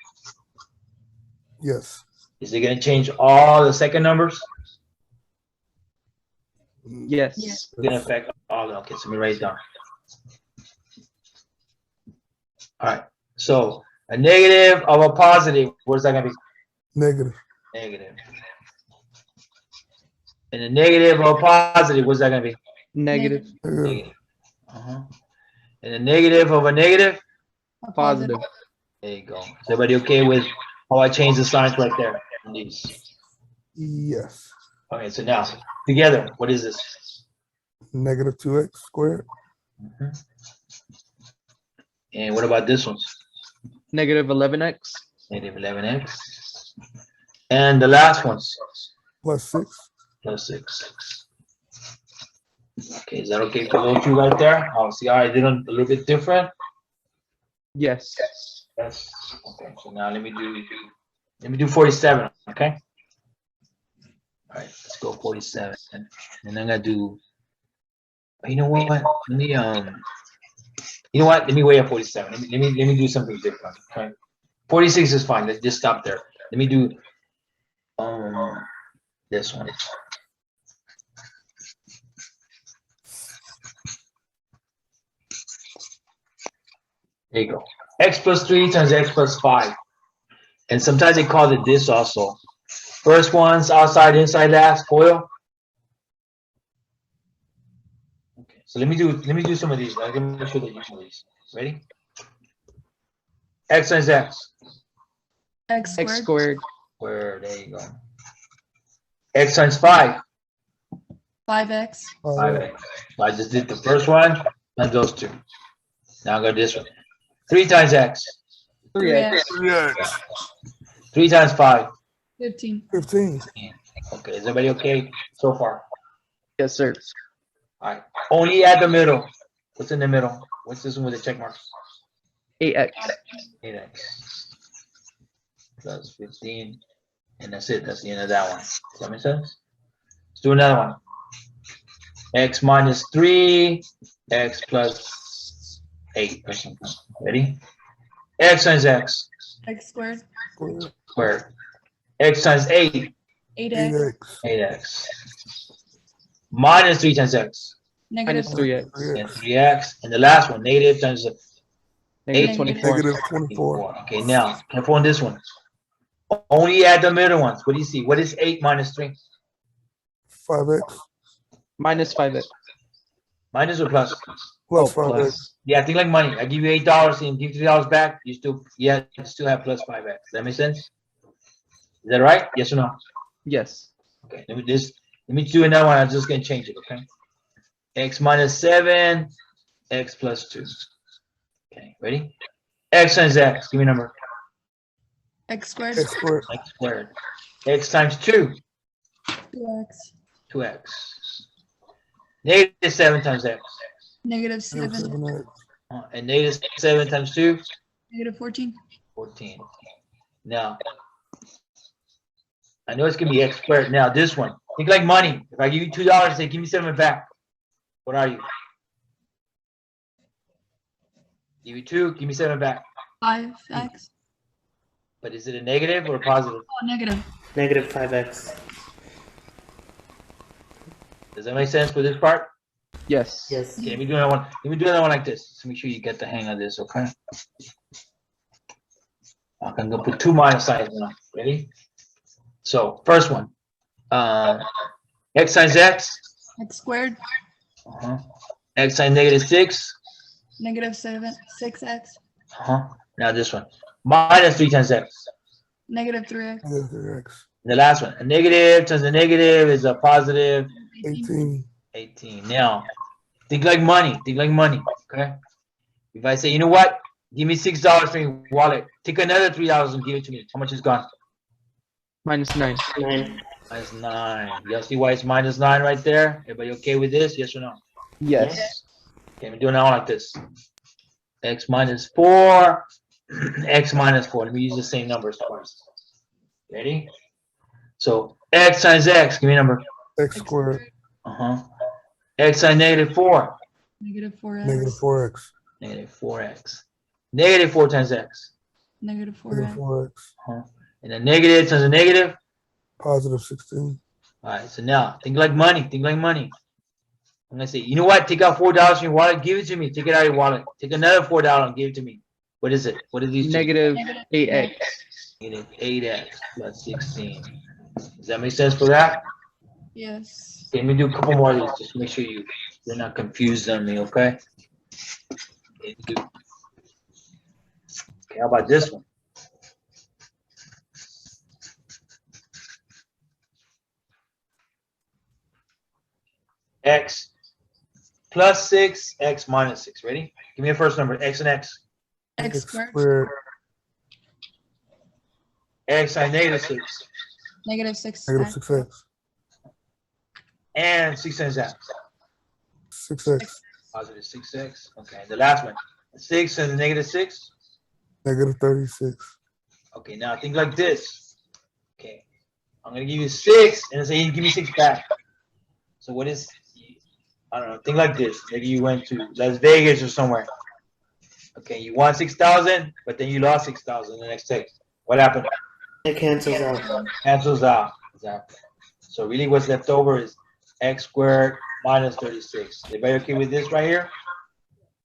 Yes. Is it gonna change all the second numbers? Yes. It's gonna affect all of them. Okay, so let me write it down. All right, so a negative of a positive, what's that gonna be? Negative. Negative. And a negative of a positive, what's that gonna be? Negative. Negative. Negative. And a negative of a negative, A Positive. there you go. Is everybody okay with how I changed the signs right there in these? Yes. Okay, so now together, what is this? Negative 2x squared. And what about this one? Negative 11x. Negative 11x. And the last ones, Plus 6. plus 6. Okay, is that okay for those two right there? Oh, see how I did them a little bit different? Yes. Yes. Okay, so now let me do 47, okay? All right, let's go 47. And I'm gonna do, you know what? Let me you know what? Let me weigh up 47. Let me do something different. Okay. 46 is fine. Let's just stop there. Let me do this one. There you go. X plus 3 times x plus 5. And sometimes they call it this also. First one's outside, inside last, FOIL. Okay, so let me do some of these. I'm gonna make sure that you know these. Ready? X times x. X X squared. squared. Where there you go. X times 5. 5x. 5x. So I just did the first one and those two. Now I got this one. 3 times x. 3x. 3x. 3 times 5. 15. 15. Okay, is everybody okay so far? Yes, sir. All right. Only at the middle. What's in the middle? What's this one with the check marks? 8x. 8x plus 15. And that's it. That's the end of that one. Does that make sense? Let's do another one. X minus 3, x plus 8 or something. Ready? X times x X squared. squared. X times 8, 8x. 8x. 8x. Minus 3 times x Negative. Minus 3x. and 3x. And the last one, negative times Negative Eight. 24. Negative 24. Okay, now careful on this one. Only add the middle ones. What do you see? What is 8 minus 3? 5x. Minus 5x. Minus or plus? Plus Oh, 5x. plus. Yeah, think like money. I give you $8 and give $3 back. You still have plus 5x. Does that make sense? Is that right? Yes or no? Yes. Okay, let me do another one. I'm just gonna change it, okay? X minus 7, x plus 2. Okay, ready? X times x. Give me a number. X squared. X squared. X squared. X times 2. 2x. 2x. Negative 7 times x. Negative 7. 7x. And negative 7 times 2. Negative 14. 14. Now, I know it's gonna be x squared. Now this one, think like money. If I give you $2, say give me 7 back. What are you? Give you 2, give me 7 back. 5x. But is it a negative or a positive? Oh, negative. Negative 5x. Does that make sense for this part? Yes. Yes. Okay, let me do another one. Let me do another one like this. So make sure you get the hang of this, okay? I'm gonna put 2 minus signs now. Ready? So first one. X times x. X squared. X times negative 6. Negative 6x. Now this one. Minus 3 times x. Negative 3x. Negative 3x. The last one, a negative times a negative is a positive 18. 18. Now, think like money. Think like money. Okay. If I say, you know what? Give me $6 from your wallet. Take another $3 and give it to me. How much is gone? Minus 9. 9. Minus 9. You see why it's minus 9 right there? Everybody okay with this? Yes or no? Yes. Okay, I'm doing it all like this. X minus 4. X minus 4. Let me use the same numbers twice. Ready? So x times x. Give me a number. X squared. X times negative 4. Negative 4x. Negative 4x. Negative 4x. Negative 4 times x. Negative Negative 4x. 4x. And a negative times a negative. Positive 16. All right, so now think like money. Think like money. I'm gonna say, you know what? Take out $4 from your wallet. Give it to me. Take it out of your wallet. Take another $4 and give it to me. What is it? What are these two? Negative 8x. Negative 8x plus 16. Does that make sense for that? Yes. Okay, let me do a couple more of these just to make sure you're not confused on me, okay? Okay, how about this one? X plus 6, x minus 6. Ready? Give me a first number, x and x. X squared. Squared. X times negative 6. Negative 6x. Negative 6x. And 6 times x. 6x. Positive 6x. Okay, the last one. 6 times negative 6. Negative 36. Okay, now think like this. Okay, I'm gonna give you 6 and say you give me 6 back. So what is, I don't know, think like this. Maybe you went to Las Vegas or somewhere. Okay, you won 6,000, but then you lost 6,000 the next day. What happened? It cancels out. Cancels out. Exactly. So really what's left over is x squared minus 36. Everybody okay with this right here?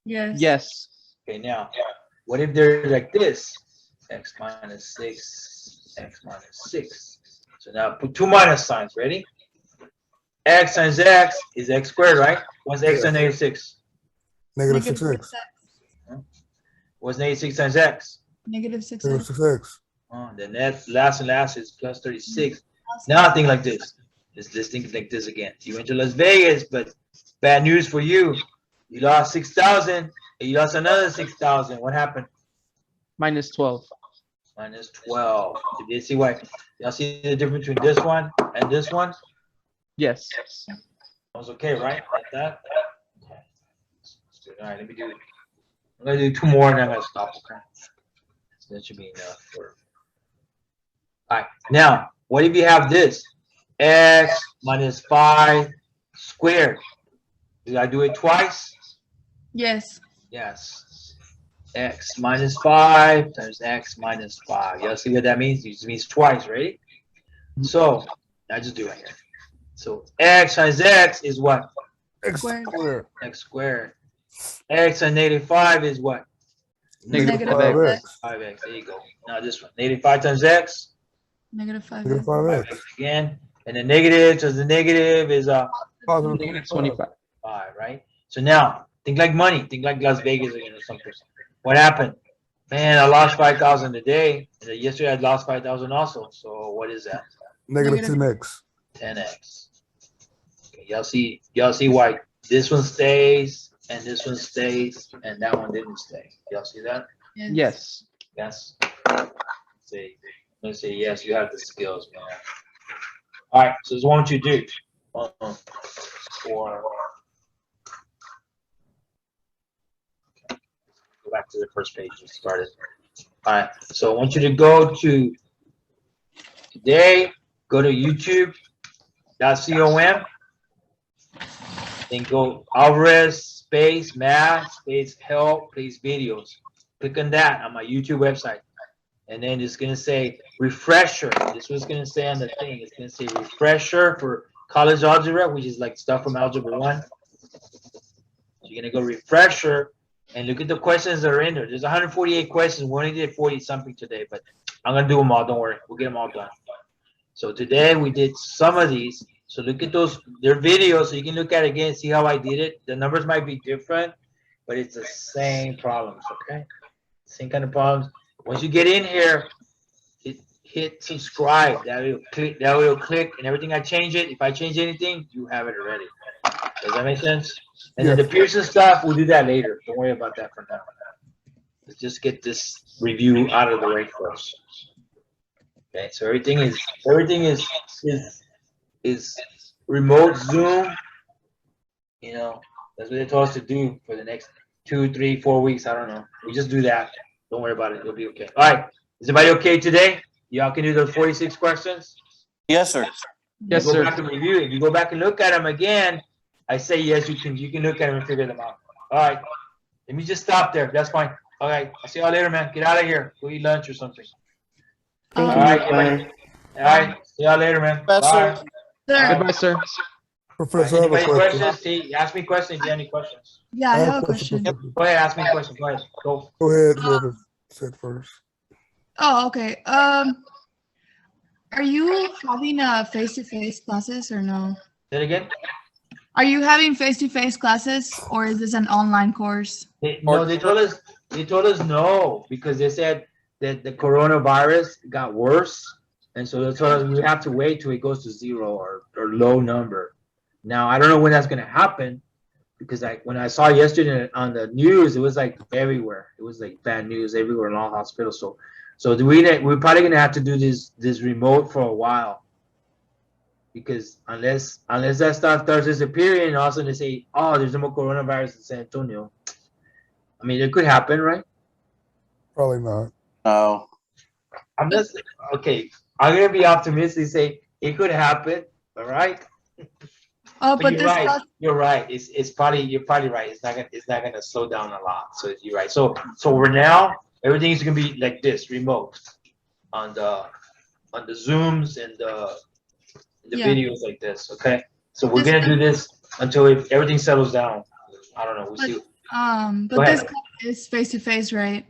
Yes. Yes. Okay, now, what if they're like this? X minus 6, x minus 6. So now put two minus signs. Ready? X times x is x squared, right? What's x times negative 6? Negative Negative 6x. 6x. What's negative 6 times x? Negative Negative 6x. 6x. Then that last and last is plus 36. Now think like this. Let's think like this again. You went to Las Vegas, but bad news for you. You lost 6,000 and you lost another 6,000. What happened? Minus 12. Minus 12. Did you see why? Y'all see the difference between this one and this one? Yes. That was okay, right? Like that? Okay. All right, let me do it. I'm going to do 2 more and then I'm going to stop, okay? So that should be enough for. All right, now, what if you have this? X minus 5 squared. Did I do it twice? Yes. Yes. X minus 5 times x minus 5. Y'all see what that means? It means twice, right? So, I just do it right here. So, x times x is what? X Squared. squared. X squared. X and negative 5 is what? Negative Negative 5x. 5x. There you go. Now this one. Negative 5 times x. Negative 5x. Negative 5x. 5x again. And the negative times the negative is Positive Negative 25. 25. 5, right? So now, think like money. Think like Las Vegas again or something. What happened? Man, I lost 5,000 today. And then yesterday I lost 5,000 also. So what is that? Negative Negative. 10x. 10x. Okay, y'all see why this one stays and this one stays and that one didn't stay. Y'all see that? Yes. Yes. Let's say yes, you have the skills, man. All right, so this is what you do. 1, 4. Okay. Go back to the first page and start it. All right, so I want you to go to today, go to youtube.com, then go Alvarez space math space help space videos. Click on that on my YouTube website. And then it's going to say refresher. This was going to say on the thing. It's going to say refresher for college algebra, which is like stuff from algebra 1. So you're going to go refresher and look at the questions that are in there. There's 148 questions. We only did 40 something today, but I'm going to do them all. Don't worry. We'll get them all done. So today we did some of these. So look at those, their videos, so you can look at it again, see how I did it. The numbers might be different, but it's the same problems, okay? Same kind of problems. Once you get in here, hit subscribe. That will click, and everything I change it. If I change anything, you have it already. Does that make sense? And then the Pearson stuff, we'll do that later. Don't worry about that for now. Let's just get this review out of the way first. Okay, so everything is remote Zoom. You know, that's what they told us to do for the next 2, 3, 4 weeks. I don't know. We just do that. Don't worry about it. It'll be okay. All right. Is everybody okay today? Y'all can do those 46 questions? Yes, sir. Yes, Go sir. back and review. If you go back and look at them again, I say yes, you can look at them and figure them out. All right. Let me just stop there. That's fine. All right. I'll see y'all later, man. Get out of here. Go eat lunch or something. Thank All you. right. Bye. All right. See y'all later, man. Professor. Bye. Sir, Goodbye, sir. Professor, I have a Anybody question. questions? See, ask me questions if you have any questions. yeah, I have a question. Professor. Go ahead, ask me a question. Go ahead. Go. Go ahead, whoever said first. Oh, okay. Are you having face-to-face classes or no? Say it again. Are you having face-to-face classes or is this an online course? No, they told us no, because they said that the coronavirus got worse. And so they told us we have to wait till it goes to 0 or low number. Now, I don't know when that's going to happen, because when I saw yesterday on the news, it was like everywhere. It was like bad news everywhere in all hospitals. So we're probably going to have to do this remote for a while, because unless that stuff starts disappearing, and all of a sudden they say, oh, there's no more coronavirus in San Antonio. I mean, it could happen, right? Probably not. No. I'm just okay. I'm gonna be optimistic. Say it could happen. All right. Oh, but you're this right. class, You're right. You're probably right. It's not gonna slow down a lot. So you're right. So for now, everything is gonna be like this, remote, on the Zooms and the Yeah. videos like this. Okay. So we're This gonna do this until everything settles down. I don't know. We'll see. Go but this ahead. class is face-to-face, right?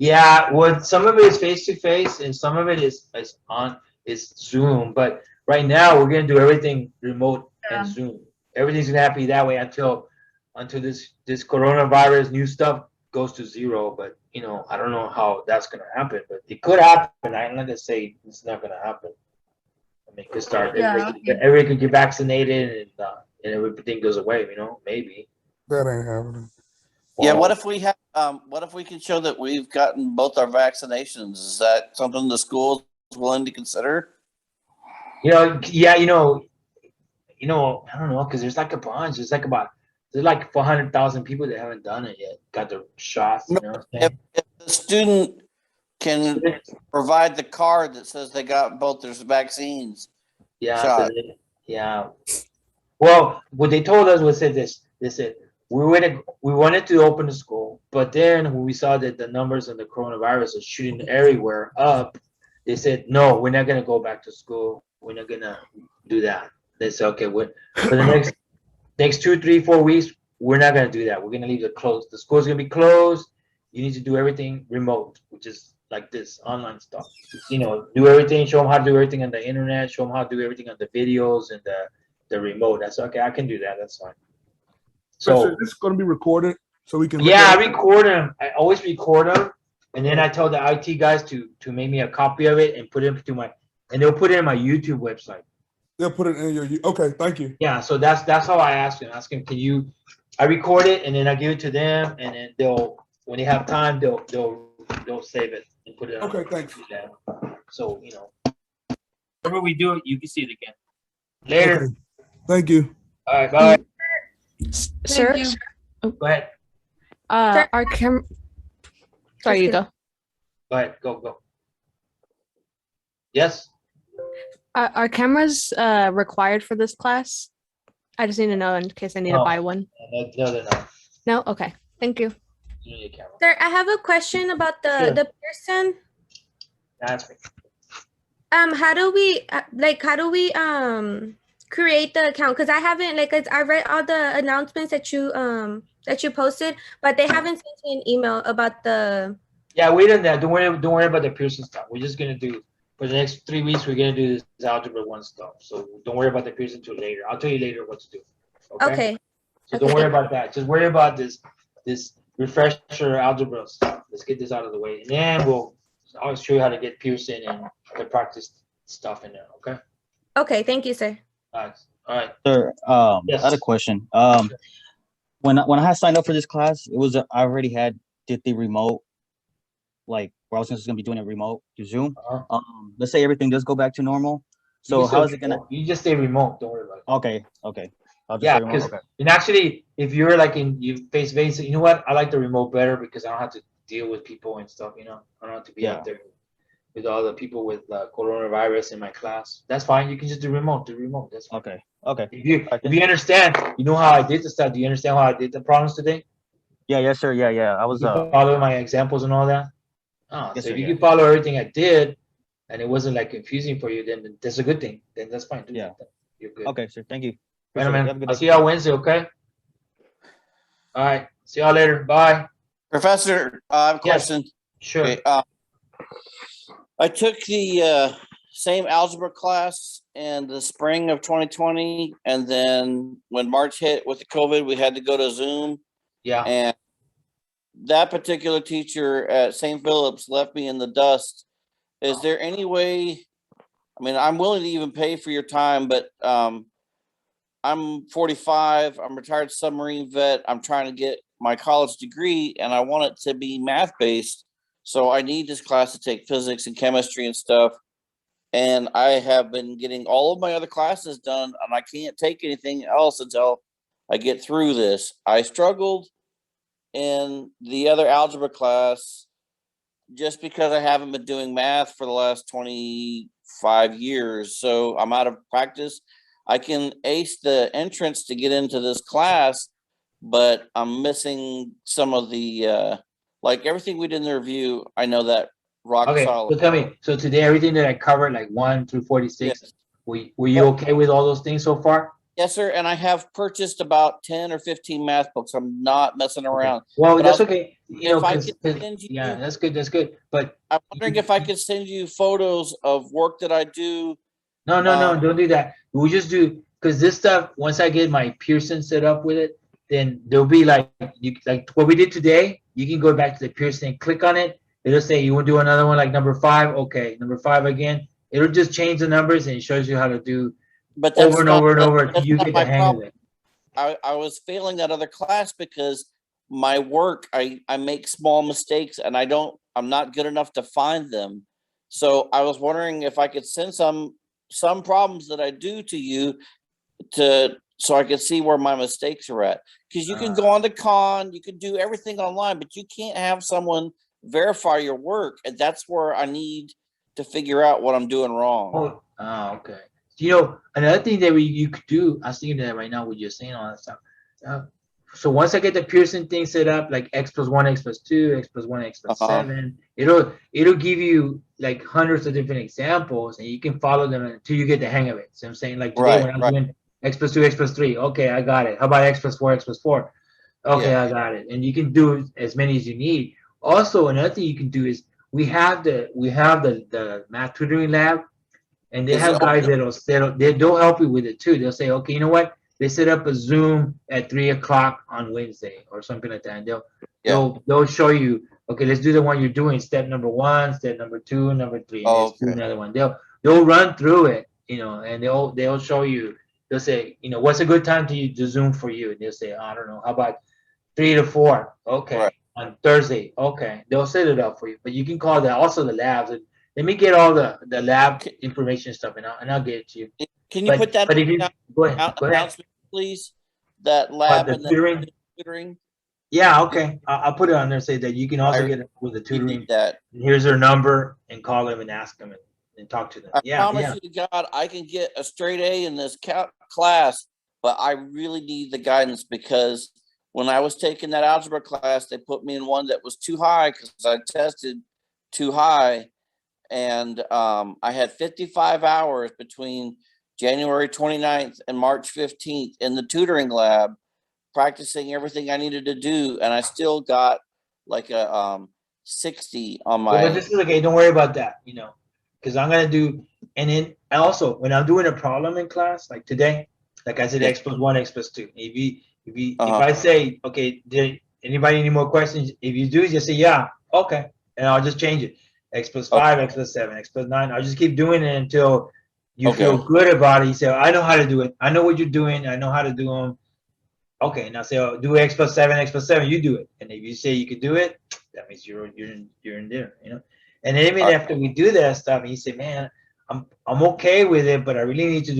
Yeah, well, some of it is face to face, and some of it is Zoom. But right now, we're gonna do everything remote and Yeah. Zoom. Everything's gonna have to be that way until this coronavirus new stuff goes to 0. But you know, I don't know how that's gonna happen. But it could happen. I'm not gonna say it's not gonna happen. I mean, it could start. Yeah, Everybody could get vaccinated, and everything goes away. You know, maybe. That ain't happening. Yeah, Well, what if we can show that we've gotten both our vaccinations? Is that something the school is willing to consider? You know, yeah, I don't know, because there's like a bunch. There's like 400,000 people that haven't done it yet. Got their shots. You know what I'm saying? If the student can provide the card that says they got both their vaccines. Yeah. Shot. Yeah. Well, what they told us was this. They said we wanted to open the school, but then when we saw that the numbers of the coronavirus are shooting everywhere up, they said no, we're not gonna go back to school. We're not gonna do that. They said okay, for the next 2, 3, 4 weeks, we're not gonna do that. We're gonna leave it closed. The school's gonna be closed. You need to do everything remote, which is like this online stuff. You know, do everything. Show them how to do everything on the internet. Show them how to do everything on the videos and the remote. That's okay. I can do that. That's fine. So this is going to be recorded so we can. yeah, I record them. I always record them, and then I tell the IT guys to make me a copy of it and put it into and they'll put it in my YouTube website. They'll put it in your. Okay, thank you. Yeah, so that's how I ask them. Ask them, can you? I record it and then I give it to them, and then when they have time, they'll save it and put it on. Okay, thanks. So whenever we do it, you can see it again. Later. Okay. Thank you. All right, bye. Sir, you. Go ahead. our sorry, you go. Go ahead. Go. Yes. Are cameras required for this class? I just need to know in case I need to No. buy one. No, they're not. No? Okay. Thank you. You need a camera. Sir, I have a question about Sure. the Pearson. Ask me. How do we create the account? Because I haven't I read all the announcements that you posted, but they haven't sent me an email about the. Yeah, wait on that. Don't worry about the Pearson stuff. We're just gonna do for the next 3 weeks. We're gonna do this Algebra 1 stuff. So don't worry about the Pearson till later. I'll tell you later what to do. Okay. So don't Okay. worry about that. Just worry about this refresher algebra stuff. Let's get this out of the way, and then we'll I'll show you how to get Pearson and the practice stuff in there. Okay. Okay, thank you, sir. All right. Sir, Yes. I had a question. When I had signed up for this class, it was I already did the remote, like where I was just gonna be doing it remote through Zoom. Uh-huh. Let's say everything does go back to normal. So how is it gonna? You just stay remote. Don't worry about it. Okay. I'll just Yeah, stay remote. because Okay. and actually, if you're like you face to face, you know what? I like the remote better because I don't have to deal with people and stuff. You know, I don't have to be out there with all the people with coronavirus in my class. That's fine. You can just do remote. That's fine. Okay. If you understand, you know how I did the stuff. Do you understand how I did the problems today? Yes, sir. Yeah. I was You follow my examples and all that. Oh, Yes, so sir, if you yeah. can follow everything I did, and it wasn't like confusing for you, then that's a good thing. Then that's fine. Do Yeah. that. You're good. Okay, sir. Thank you. Right, Appreciate it. man. Have a good I'll day. see y'all Wednesday. Okay. All right. See y'all later. Bye. Professor, I have a Yes. question. Sure. Okay, I took the same algebra class in the spring of 2020, and then when March hit with the COVID, we had to go to Zoom. Yeah. And that particular teacher at St. Philip's left me in the dust. Is there any way? I mean, I'm willing to even pay for your time, but I'm 45. I'm a retired submarine vet. I'm trying to get my college degree, and I want it to be math based. So I need this class to take physics and chemistry and stuff. And I have been getting all of my other classes done, and I can't take anything else until I get through this. I struggled in the other algebra class just because I haven't been doing math for the last 25 years. So I'm out of practice. I can ace the entrance to get into this class, but I'm missing some of the, like everything we did in the review. I know that rock Okay. solid. So tell me. So today, everything that I covered, like 1 through 46, Yes. were you okay with all those things so far? Yes, sir. And I have purchased about 10 or 15 math books. I'm not messing around. Well, But that's I'll- okay. You if know, I 'cause- could 'cause- send you- yeah, that's good. That's good. But I'm wondering if I could send you photos of work that I do. no, don't do that. We'll just do because this stuff. Once I get my Pearson set up with it, then there'll be like what we did today. You can go back to the Pearson, click on it. It'll say you want to do another one like number 5. Okay, number 5 again. It'll just change the numbers and it shows you how to do But that's over and not- over and over that's until you not get my the hang problem. of it. I was failing that other class because my work, I make small mistakes and I'm not good enough to find them. So I was wondering if I could send some problems that I do to you so I could see where my mistakes are at. Because you can go on to Khan, you can do everything online, but you can't have someone verify your work. And that's where I need to figure out what I'm doing wrong. Okay. You know, another thing that you could do, I was thinking that right now with you saying all that stuff. So once I get the Pearson thing set up, like x plus 1, x plus 2, x plus 1, x plus 7, it'll give you like hundreds of different examples, and you can follow them until you get the hang of it. So I'm saying like today when I'm doing x plus 2, x plus 3, okay, I got it. How about x plus 4, x plus 4? Okay, I got it. And you can do as many as you need. Also, another thing you can do is we have the math tutoring lab. And they have guys they'll help you with it too. They'll say, okay, you know what? They set up a Zoom at 3 o'clock on Wednesday or something like that. And they'll show you, okay, let's do the one you're doing. Step number 1, step number 2, number 3. And let's do another one. They'll run through it, you know, and they'll show you. They'll say, you know, what's a good time to Zoom for you? And they'll say, I don't know, how about 3 to 4? Okay, on Thursday. Okay, they'll set it up for you. But you can call that also the labs. Let me get all the lab information stuff, and I'll get it to you. Can you put that But if you go ahead, announcement, please? That lab the and tutoring? the tutoring. Yeah, okay. I'll put it on there. Say that you can also get it with the You tutoring. need that. Here's their number, and call them and ask them and talk to them. I promise you to God, I can get a straight A in this class, but I really need the guidance because when I was taking that algebra class, they put me in one that was too high because I tested too high. And I had 55 hours between January 29th and March 15th in the tutoring lab, practicing everything I needed to do. And I still got like a 60 on my. But this is okay. Don't worry about that, you know, because I'm going to do. And then also, when I'm doing a problem in class, like today, like I said, x plus 1, x plus 2. If I say, okay, did anybody any more questions? If you do, just say, yeah, okay. And I'll just change it. X plus 5, X plus 7, X plus 9. I'll just keep doing it until you feel Okay. good about it. You say, I know how to do it. I know what you're doing. I know how to do them. Okay, now say, do X plus 7, X plus 7. You do it. And if you say you could do it, that means you're in there, you know. And even after we do that stuff, and you say, man, I'm okay with it, but I really need to do